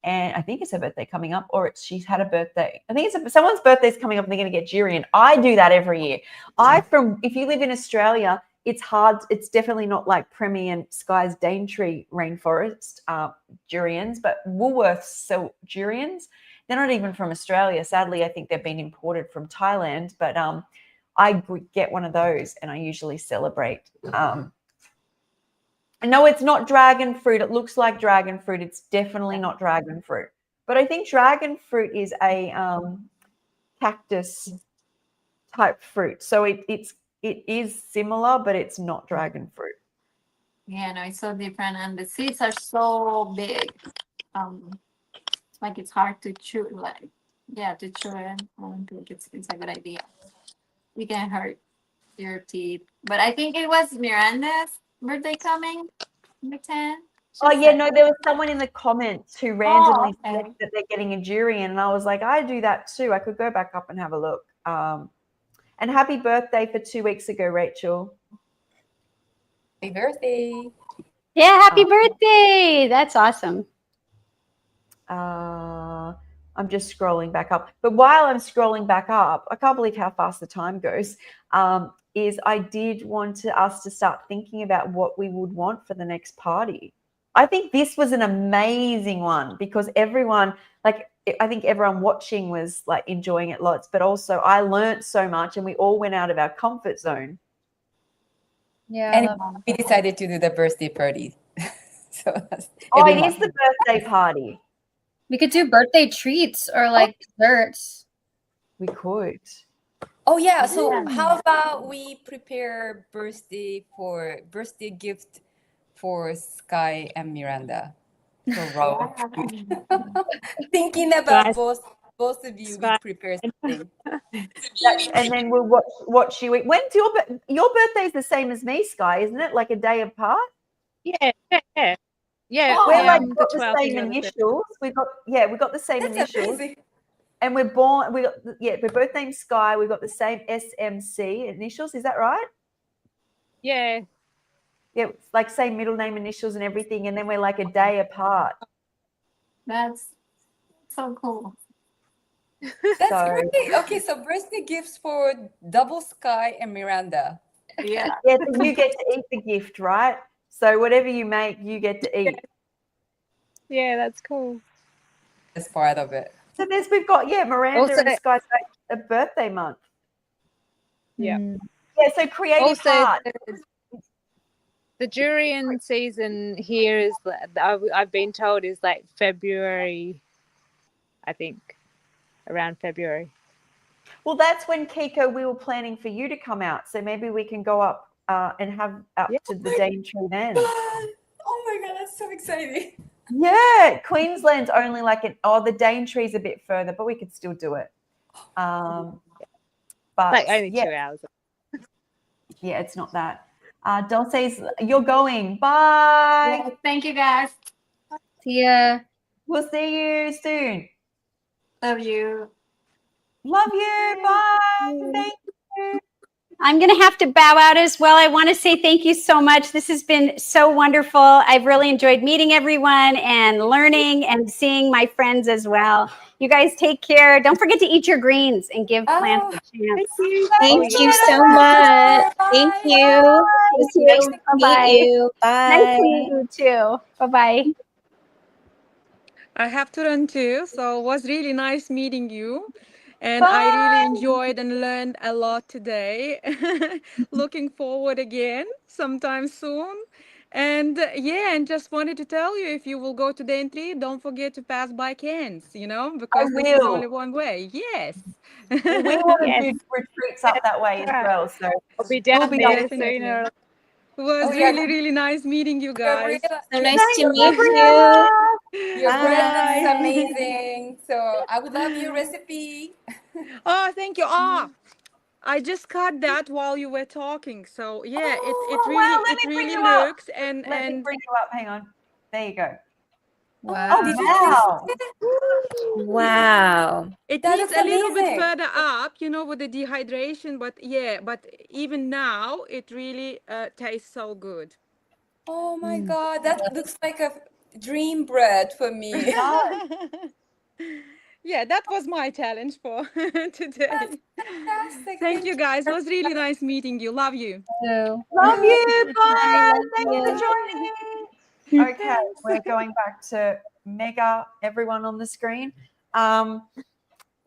And I think it's her birthday coming up, or she's had a birthday. I think someone's birthday's coming up and they're going to get durian. I do that every year. If you live in Australia, it's hard. It's definitely not like Premier and Sky's Daintree rainforest durians, but Woolworths sell durians. They're not even from Australia. Sadly, I think they've been imported from Thailand, but I get one of those and I usually celebrate. No, it's not dragon fruit. It looks like dragon fruit. It's definitely not dragon fruit. But I think dragon fruit is a cactus type fruit. So it is similar, but it's not dragon fruit. Yeah, no, it's so different, and the seeds are so big. Like it's hard to chew. To chew it. I don't think it's a good idea. You can hurt your teeth. But I think it was Miranda's birthday coming, the 10th. Oh yeah, no, there was someone in the comments who randomly said that they're getting a durian, and I was like, I do that too. I could go back up and have a look. And happy birthday for 2 weeks ago, Rachel. Happy birthday. Yeah, happy birthday. That's awesome. I'm just scrolling back up. But while I'm scrolling back up, I can't believe how fast the time goes. I did want us to start thinking about what we would want for the next party. I think this was an amazing one because everyone, I think everyone watching was enjoying it lots, but also I learned so much and we all went out of our comfort zone. Yeah. And we decided to do the birthday party. So it is the birthday party. We could do birthday treats or desserts. We could. Oh yeah. So how about we prepare birthday gift for Sky and Miranda? So thinking about both of you, we prepare something. And then we'll watch you eat. When's your birthday is the same as me, Sky, isn't it? Like a day apart? Yeah. We're got the same initials. We got the same initials. Amazing. And we're both named Sky. We've got the same SMC initials. Is that right? Yeah. Yeah, it's same middle name initials and everything. And then we're a day apart. That's so cool. That's great. Okay, so birthday gifts for double Sky and Miranda. Yeah. Yeah, so you get to eat the gift, right? So whatever you make, you get to eat. Yeah, that's cool. best part of it. So we've got Miranda Also- and Sky's a birthday month. Yeah. Yeah, so creative Also, heart. the durian season here is, I've been told, is like February, I think, around February. Well, that's when Kiko, we were planning for you to come out. So maybe we can go up and have up to the Daintree then. Oh my God, that's so exciting. Yeah, Queensland's only like the Daintree's a bit further, but we could still do it. But Like only 2 hours. Yeah, it's not that. Dulce's, you're going. Bye. Yeah, thank you guys. See ya. We'll see you soon. Love you. Love you. Bye. Thank you. I'm going to have to bow out as well. I want to say thank you so much. This has been so wonderful. I've really enjoyed meeting everyone and learning and seeing my friends as well. You guys take care. Don't forget to eat your greens and give plants a chance. Thank you so much. Thank you. It was nice to Bye-bye. meet you. Bye. Nice to meet you too. Bye-bye. I have to run too, so it was really nice meeting you. And I really enjoyed and learned a lot today. Looking forward again sometime soon. And and just wanted to tell you, if you will go to Daintree, don't forget to pass by Cairns, because this is will. only one way. Yes. We want to Yes. do retreats up that way as well. So I'll be down be there definitely. sooner. It was really, really nice meeting you guys. So nice to meet you. Your bread is Bye. amazing. So I would love your recipe. Oh, thank you. I just cut that while you were talking. So yeah, it wow, really let me bring really you up. looks and Let me and bring you up. Hang on. There you go. Wow. Did you Wow. taste it? Wow. it That needs looks a little bit amazing. further up, with the dehydration. But but even now it really tastes so good. Oh my God, that looks like a dream bread for me. Yeah, that was my challenge for today. Fantastic. Thank you guys. It was really nice meeting you. Love you. So, Love you. Bye. Love Thanks you. for joining. Okay, we're going back to Mega, everyone on the screen. So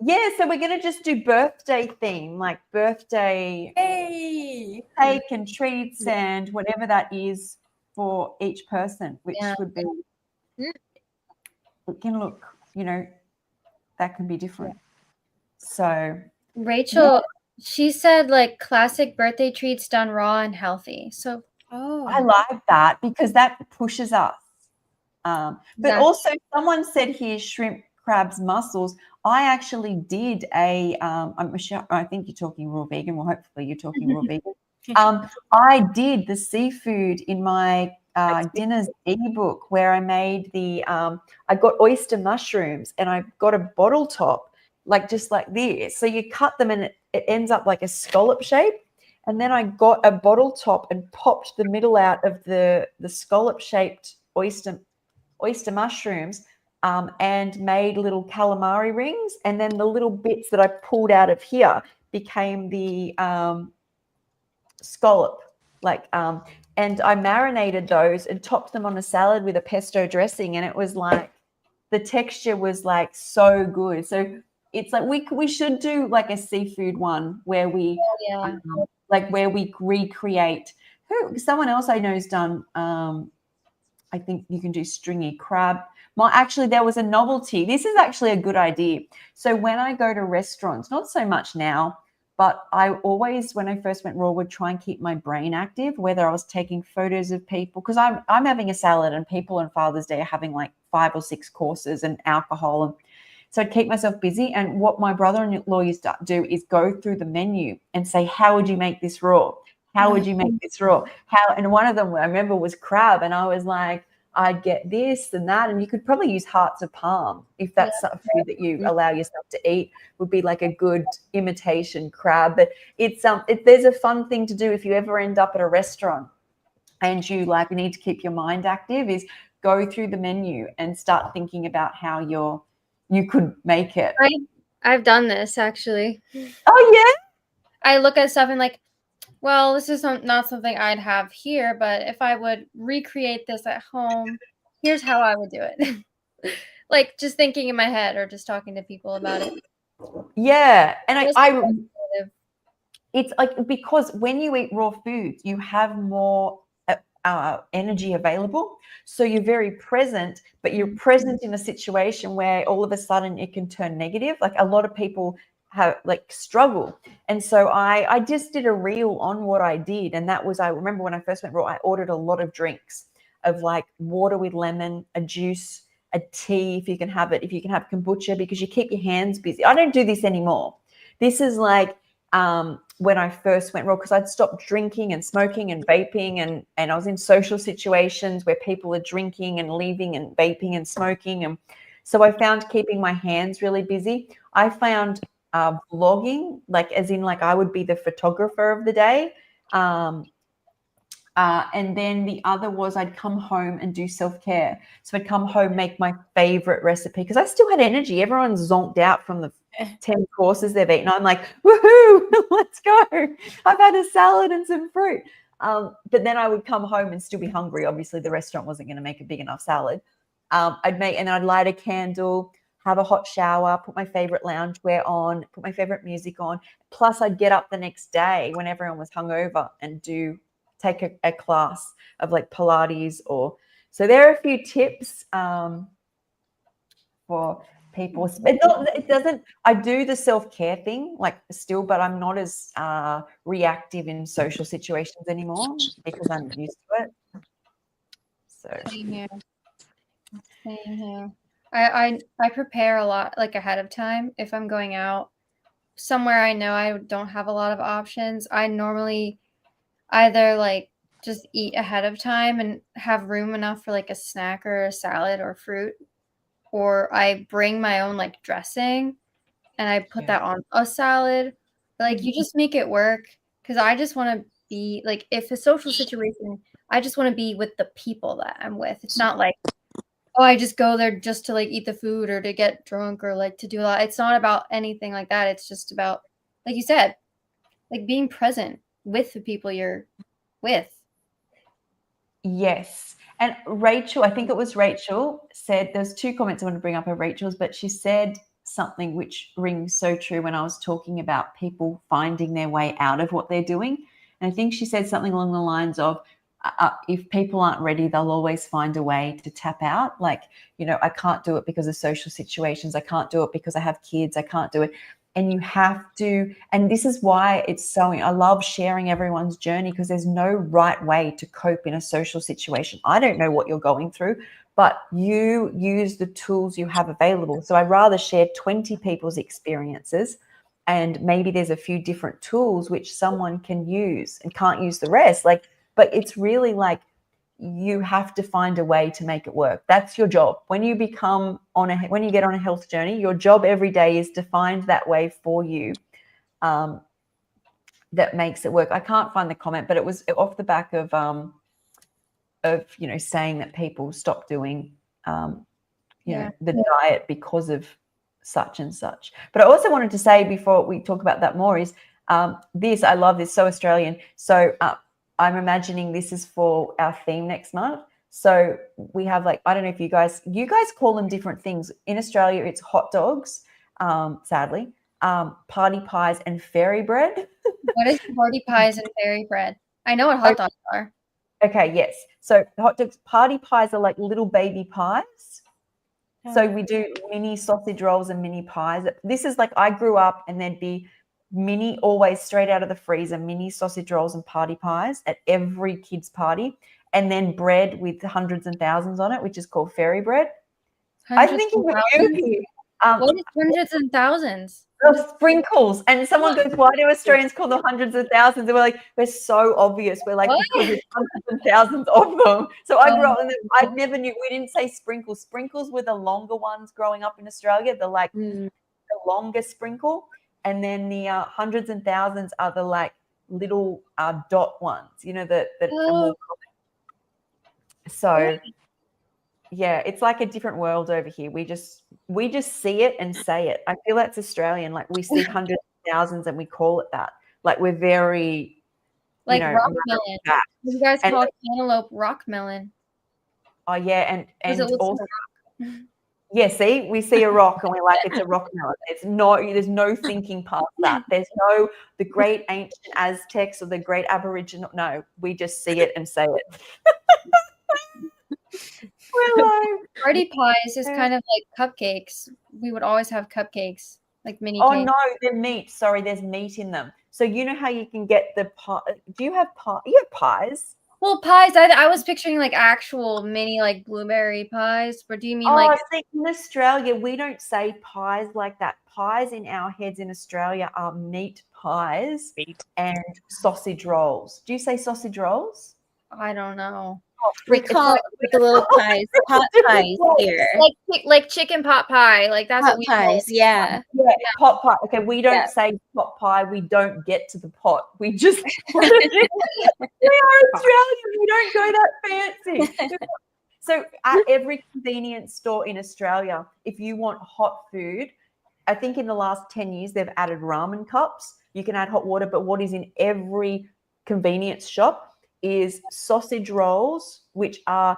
we're going to just do birthday theme, like birthday Hey. cake and treats and whatever that is for each person, which would be, it can look, that can be different. So Rachel, she said like classic birthday treats done raw and healthy. So, I like that because that pushes us. But Exactly. also someone said here, shrimp, crabs, mussels. I actually did I think you're talking raw vegan. Well, hopefully you're talking raw vegan. I did the seafood in my dinners ebook where I made I got oyster mushrooms and I got a bottle top, just like this. So you cut them and it ends up like a scallop shape. And then I got a bottle top and popped the middle out of the scallop shaped oyster mushrooms and made little calamari rings. And then the little bits that I pulled out of here became the scallop, and I marinated those and topped them on a salad with a pesto dressing. And it was like, the texture was like so good. So it's like we should do like a seafood one where we where we recreate. Someone else I know has done. I think you can do stringy crab. Actually, there was a novelty. This is actually a good idea. So when I go to restaurants, not so much now, but I always, when I first went raw, would try and keep my brain active, whether I was taking photos of people, because I'm having a salad and people on Father's Day are having like 5 or 6 courses and alcohol. And so I'd keep myself busy. And what my brother-in-law used to do is go through the menu and say, how would you make this raw? How would you make this raw? And one of them I remember was crab. And I was like, I'd get this and that. And you could probably use hearts of palm if that's a food that you allow yourself to eat, would be like a good imitation crab. But there's a fun thing to do if you ever end up at a restaurant and you need to keep your mind active, is go through the menu and start thinking about how you could make it. I've done this actually. Oh, yeah? I look at stuff and like, well, this is not something I'd have here, but if I would recreate this at home, here's how I would do it. like just thinking in my head or just talking to people about it. Yeah, and Just I positive. it's like because when you eat raw foods, you have more energy available. So you're very present, but you're present in a situation where all of a sudden it can turn negative. Like a lot of people have like struggle. And so I just did a reel on what I did. And that was, I remember when I first went raw, I ordered a lot of drinks of like water with lemon, a juice, a tea, if you can have it, if you can have kombucha, because you keep your hands busy. I don't do this anymore. This is like when I first went raw, because I'd stopped drinking and smoking and vaping, and I was in social situations where people are drinking and leaving and vaping and smoking. And so I found keeping my hands really busy. I found vlogging, like as in like I would be the photographer of the day. And then the other was I'd come home and do self-care. So I'd come home, make my favorite recipe because I still had energy. Everyone's zonked out from the 10 courses they've eaten. I'm like, woohoo, let's go. I've had a salad and some fruit. But then I would come home and still be hungry. Obviously, the restaurant wasn't going to make a big enough salad. And then I'd light a candle, have a hot shower, put my favorite loungewear on, put my favorite music on. Plus, I'd get up the next day when everyone was hungover and take a class of like Pilates so there are a few tips for people. I do the self-care thing like still, but I'm not as reactive in social situations anymore because I'm used to it. So Same here. Same here. I prepare a lot like ahead of time. If I'm going out somewhere I know I don't have a lot of options, I normally either like just eat ahead of time and have room enough for like a snack or a salad or fruit, or I bring my own like dressing and I put that on a salad. Like you just make it work because I just want to be like, if a social situation, I just want to be with the people that I'm with. It's not like, oh, I just go there just to like eat the food or to get drunk or like to do a lot. It's not about anything like that. It's just about, like you said, like being present with the people you're with. yes. And Rachel, I think it was Rachel, said there's two comments I want to bring up of Rachel's, but she said something which rings so true when I was talking about people finding their way out of what they're doing. And I think she said something along the lines of, if people aren't ready, they'll always find a way to tap out. Like, I can't do it because of social situations. I can't do it because I have kids. I can't do it. And you have to, and this is why I love sharing everyone's journey, because there's no right way to cope in a social situation. I don't know what you're going through, but you use the tools you have available. So I'd rather share 20 people's experiences, and maybe there's a few different tools which someone can use and can't use the rest. But it's really like you have to find a way to make it work. That's your job. When you get on a health journey, your job every day is to find that way for you that makes it work. I can't find the comment, but it was off the back of saying that people stop doing the diet because of such and such. But I also wanted to say before we talk about that more is this. I love this. So Australian. So I'm imagining this is for our theme next month. So we have I don't know if you guys call them different things. In Australia, it's hot dogs, sadly, party pies and fairy bread. What is party pies and fairy bread? I know what hot dogs are. Okay, yes. So hot dogs, party pies are like little baby pies. So we do mini sausage rolls and mini pies. This is I grew up and there'd be mini, always straight out of the freezer, mini sausage rolls and party pies at every kid's party, and then bread with hundreds and thousands on it, which is called fairy bread. I think of you. What is hundreds and thousands? Sprinkles. And someone goes, why do Australians call them hundreds of thousands? And we're like, we're so obvious. We're like, because there's hundreds and thousands of them. So I grew up and I never knew. We didn't say sprinkles. Sprinkles were the longer ones growing up in Australia. The longer sprinkle. And then the hundreds and thousands are the little dot ones, the more common. So yeah, it's like a different world over here. We just see it and say it. I feel that's Australian. We see hundreds of thousands and we call it that. We're very rock melon. You guys call cantaloupe rock melon. Oh yeah, and also Yeah, see, we see a rock and we're like, it's a rock melon. There's no thinking past that. There's no the great ancient Aztecs or the great Aboriginal. No, we just see it and say it. We're like, Party pies is kind of like cupcakes. We would always have cupcakes, like mini oh cakes. no, they're meat. Sorry, there's meat in them. So you know how you can get the pie? Do you have pie? You have pies? Well, pies. I was picturing like actual mini like blueberry pies. But do you mean Oh, like see, in Australia, we don't say pies like that. Pies in our heads in Australia are meat pies and sausage rolls. Do you say sausage rolls? I don't know. We call the little pies pot pies here. Like chicken pot pie. Like that's Pot what we call pies, yeah. Yeah, pot pie. Okay, we don't Yeah. say pot pie. We don't get to the pot. We just we are Australian. We don't go that fancy. So at every convenience store in Australia, if you want hot food, I think in the last 10 years they've added ramen cups. You can add hot water, but what is in every convenience shop is sausage rolls, which are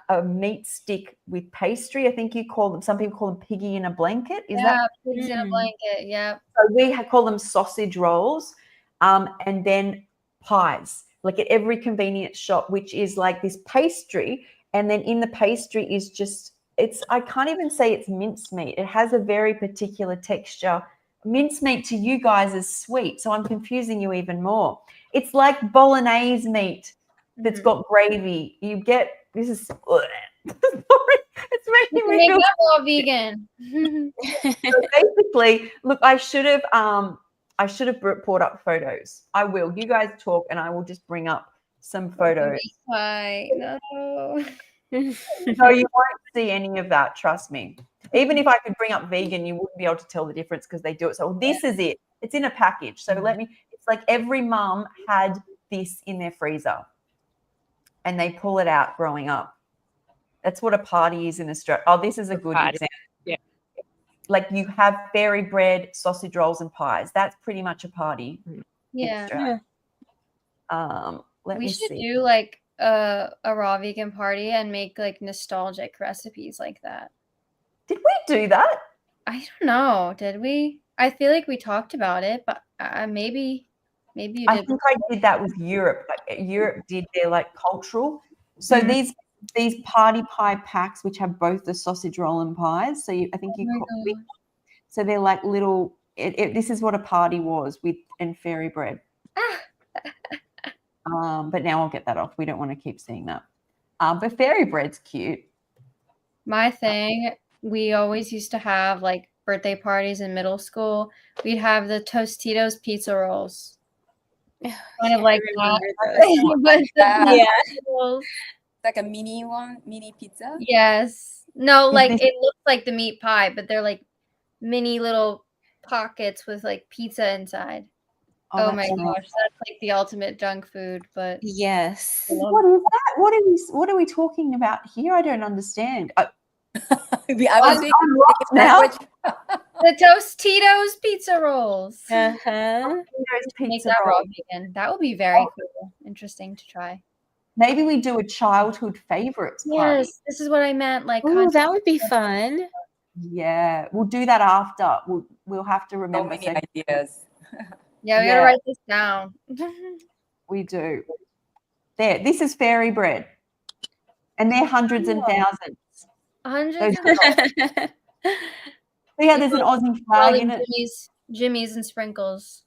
a meat stick with pastry. I think you call them, some people call them piggy in a blanket. Is that? pigs in a blanket? Yeah. So we call them sausage rolls, and then pies, like at every convenience shop, which is like this pastry. And then in the pastry is just, I can't even say it's mincemeat. It has a very particular texture. Mincemeat to you guys is sweet, so I'm confusing you even more. It's like bolognese meat that's got gravy. You get, this is, sorry, it's making me Make feel that all vegan. so basically, look, I should have brought up photos. I will. You guys talk, and I will just bring up some photos. Meat pie. No. No, you won't see any of that. Trust me. Even if I could bring up vegan, you wouldn't be able to tell the difference because they do it. So this is it. It's in a package. So it's like every mum had this in their freezer, and they pull it out growing up. That's what a party is in Australia. Oh, this is a good example. Yeah. Like you have fairy bread, sausage rolls, and pies. That's pretty much a party. Yeah. Let We me should see. do like a raw vegan party and make like nostalgic recipes like that. Did we do that? I don't know. Did we? I feel like we talked about it, but maybe you I did. think I did that with Europe. Like, Europe did their like cultural. So these party pie packs, which have both the sausage roll and pies. So I think you call so they're like little. This is what a party was with and fairy bread. But now I'll get that off. We don't want to keep seeing that. But fairy bread's cute. My thing, we always used to have like birthday parties in middle school. We'd have the Tostitos pizza rolls. Kind of like that. But the rolls. Like a mini pizza. Yes. No, like it looks like the meat pie, but they're like mini little pockets with like pizza inside. Oh my gosh, that's like the ultimate junk food, but yes. What is that? What are we talking about here? I don't understand. I was thinking now. The Tostitos pizza rolls. Uh-huh. Make that raw vegan. That would be very cool. Interesting to try. Maybe we do a childhood favorites party. Yes, this is what I meant. Like, oh, that would be fun. Yeah, we'll do that after. We'll have to remember. So many ideas. Yeah, we gotta write this down. We do. There, this is fairy bread, and they're hundreds and thousands. Hundreds. Yeah, there's an Aussie flag in it. Jimmy's and sprinkles.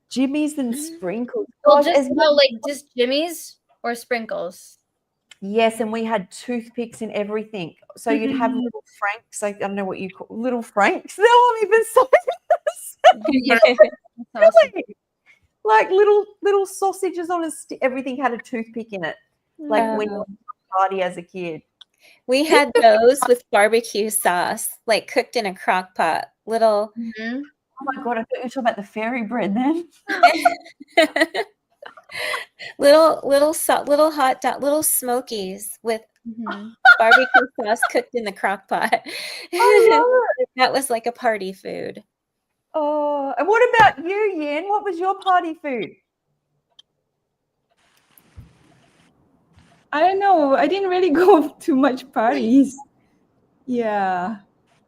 Jimmy's and sprinkles. Well, Gosh, just Jimmy's or sprinkles. Yes, and we had toothpicks in everything. So you'd have little Franks. I don't know what you call little Franks. They're all even sausages. Really? Like little sausages on a stick. Everything had a toothpick in it. Like when you were at a party as a kid. We had those with barbecue sauce, like cooked in a crock pot. Little. Oh my god! I thought you were talking about the fairy bread then. little hot dog, little smokies with barbecue sauce cooked in the crock pot. That was like a party food. Oh, and what about you, Yin? What was your party food? I don't know. I didn't really go to much parties. Yeah.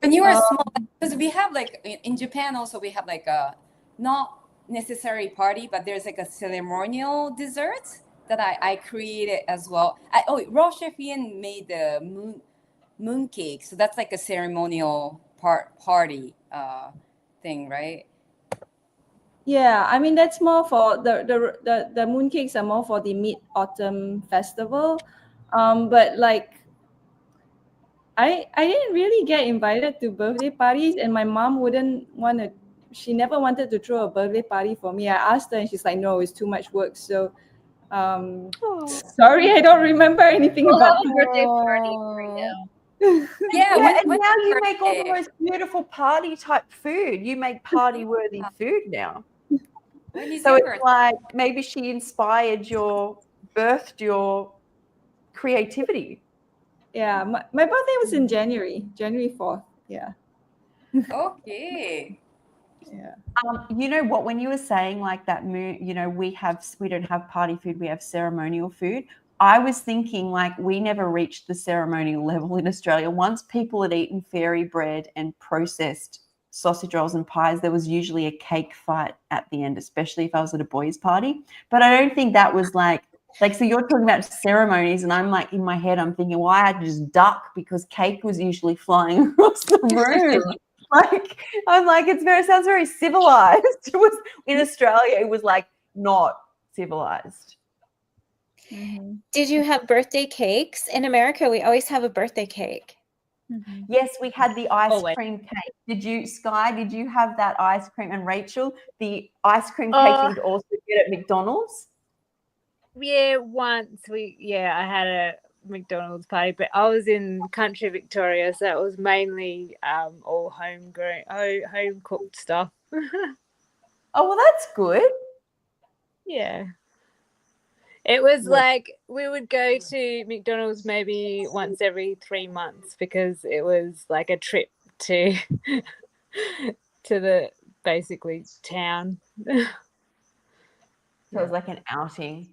When you were small, because we have like in Japan also we have like a not necessary party, but there's like a ceremonial dessert that I created as well. Raw Chef Ian made the moon cake, so that's like a ceremonial party thing, right? Yeah, I mean that's more for the mooncakes are more for the Mid-Autumn Festival, but like I didn't really get invited to birthday parties, and my mom wouldn't want to. She never wanted to throw a birthday party for me. I asked her, and she's like, "No, it's too much work." So, sorry, I don't remember anything We'll have about a birthday party for you. Yeah, Yeah, and when now you make all the birthday? most beautiful party type food. You make party worthy food now. When is So your it's birthday? like maybe she birthed your creativity. Yeah, my birthday was in January 4th. Yeah. Okay. Yeah. You know what? When you were saying like that, you know, we don't have party food, we have ceremonial food. I was thinking like we never reached the ceremonial level in Australia. Once people had eaten fairy bread and processed sausage rolls and pies, there was usually a cake fight at the end, especially if I was at a boys' party. But I don't think that was like so you're talking about ceremonies, and I'm like in my head, I'm thinking, well, I had to just duck because cake was usually flying across the room. Like I'm like, sounds very civilized. It was in Australia, it was like not civilized. Mm-hmm. Did you have birthday cakes? In America, we always have a birthday cake. Mm-hmm. Yes, we had the ice Always. cream cake. Did you, Sky? Did you have that ice cream? And Rachel, the ice cream cake you'd also get at McDonald's? Yeah, once I had a McDonald's party, but I was in country Victoria, so it was mainly all home cooked stuff. Oh, well, that's good. Yeah. It was like we would go to McDonald's maybe once every 3 months because it was like a trip to the basically town. So it was like an outing.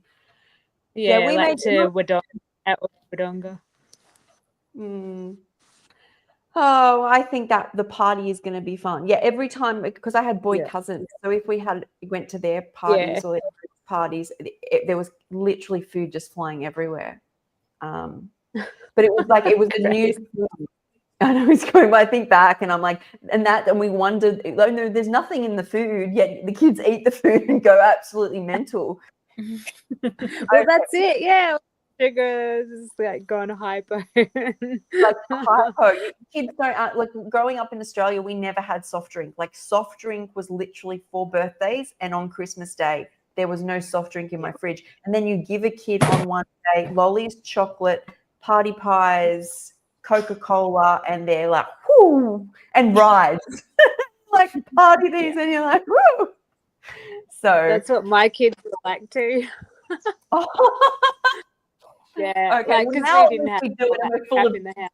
Yeah, we like made to Wodonga. Oh, I think that the party is going to be fun. Yeah, every time, because I had boy cousins, so if we went to their parties or their parties, there was literally food just flying everywhere. But it was like it was a new food. I know it's going, but I think back and I'm like, and we wondered, oh, no, there's nothing in the food, yet the kids eat the food and go absolutely mental. Well, that's it. Yeah, sugars is like gone hypo. Like hypo. Kids don't like growing up in Australia. We never had soft drink. Like soft drink was literally for birthdays and on Christmas Day. There was no soft drink in my fridge. And then you give a kid on one day lollies, chocolate, party pies, Coca-Cola, and they're like, whoo, and rides. Like party these, and you're like, whoo. So that's what my kids were like too. Yeah, okay, because well, we didn't have we do it and we're full of in the house.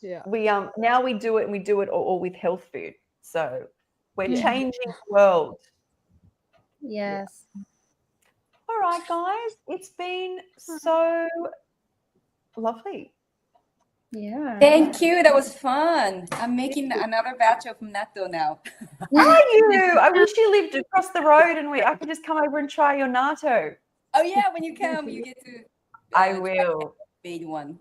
Yeah, we now we do it and we do it all with health food. So we're changing the world. Yes. All right, guys, it's been so lovely. Yeah. Thank you. That was fun. I'm making another batch of natto now. Are you? I wish you lived across the road and I could just come over and try your natto. Oh yeah, when you come, you get to. I will. Made one.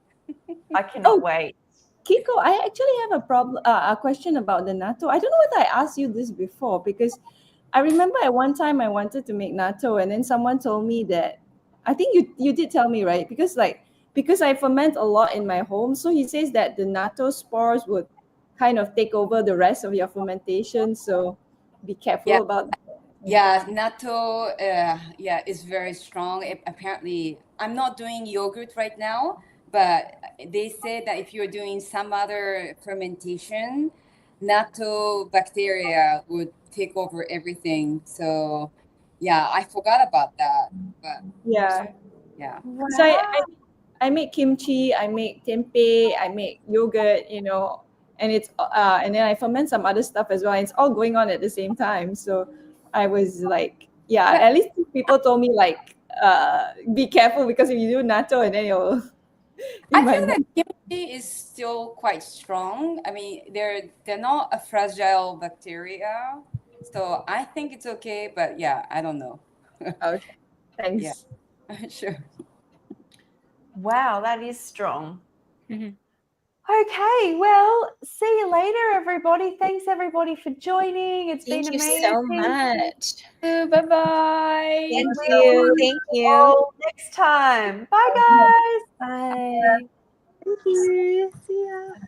I cannot wait. Kiko, I actually have a question about the natto. I don't know whether I asked you this before because I remember at one time I wanted to make natto and then someone told me that I think you did tell me, right? Because I ferment a lot in my home, so he says that the natto spores would kind of take over the rest of your fermentation. So be careful about that. Yeah, natto, is very strong. Apparently, I'm not doing yogurt right now, but they said that if you're doing some other fermentation, natto bacteria would take over everything. So, yeah, I forgot about that. But yeah. Wow. So I make kimchi, I make tempeh, I make yogurt, and it's and then I ferment some other stuff as well. And it's all going on at the same time. So I was like, at least people told me like, be careful because if you do natto and then I feel that is still quite strong. I mean, they're not a fragile bacteria, so I think it's okay. But yeah, I don't know. Okay. Thanks. Yeah, sure. Wow, that is strong. Mhm. Okay, well, see you later, everybody. Thanks, everybody, for joining. It's Thank been you amazing. so much. Bye bye. Thank you. Thank you. All next time. Bye, guys. Bye. Thank you. See ya.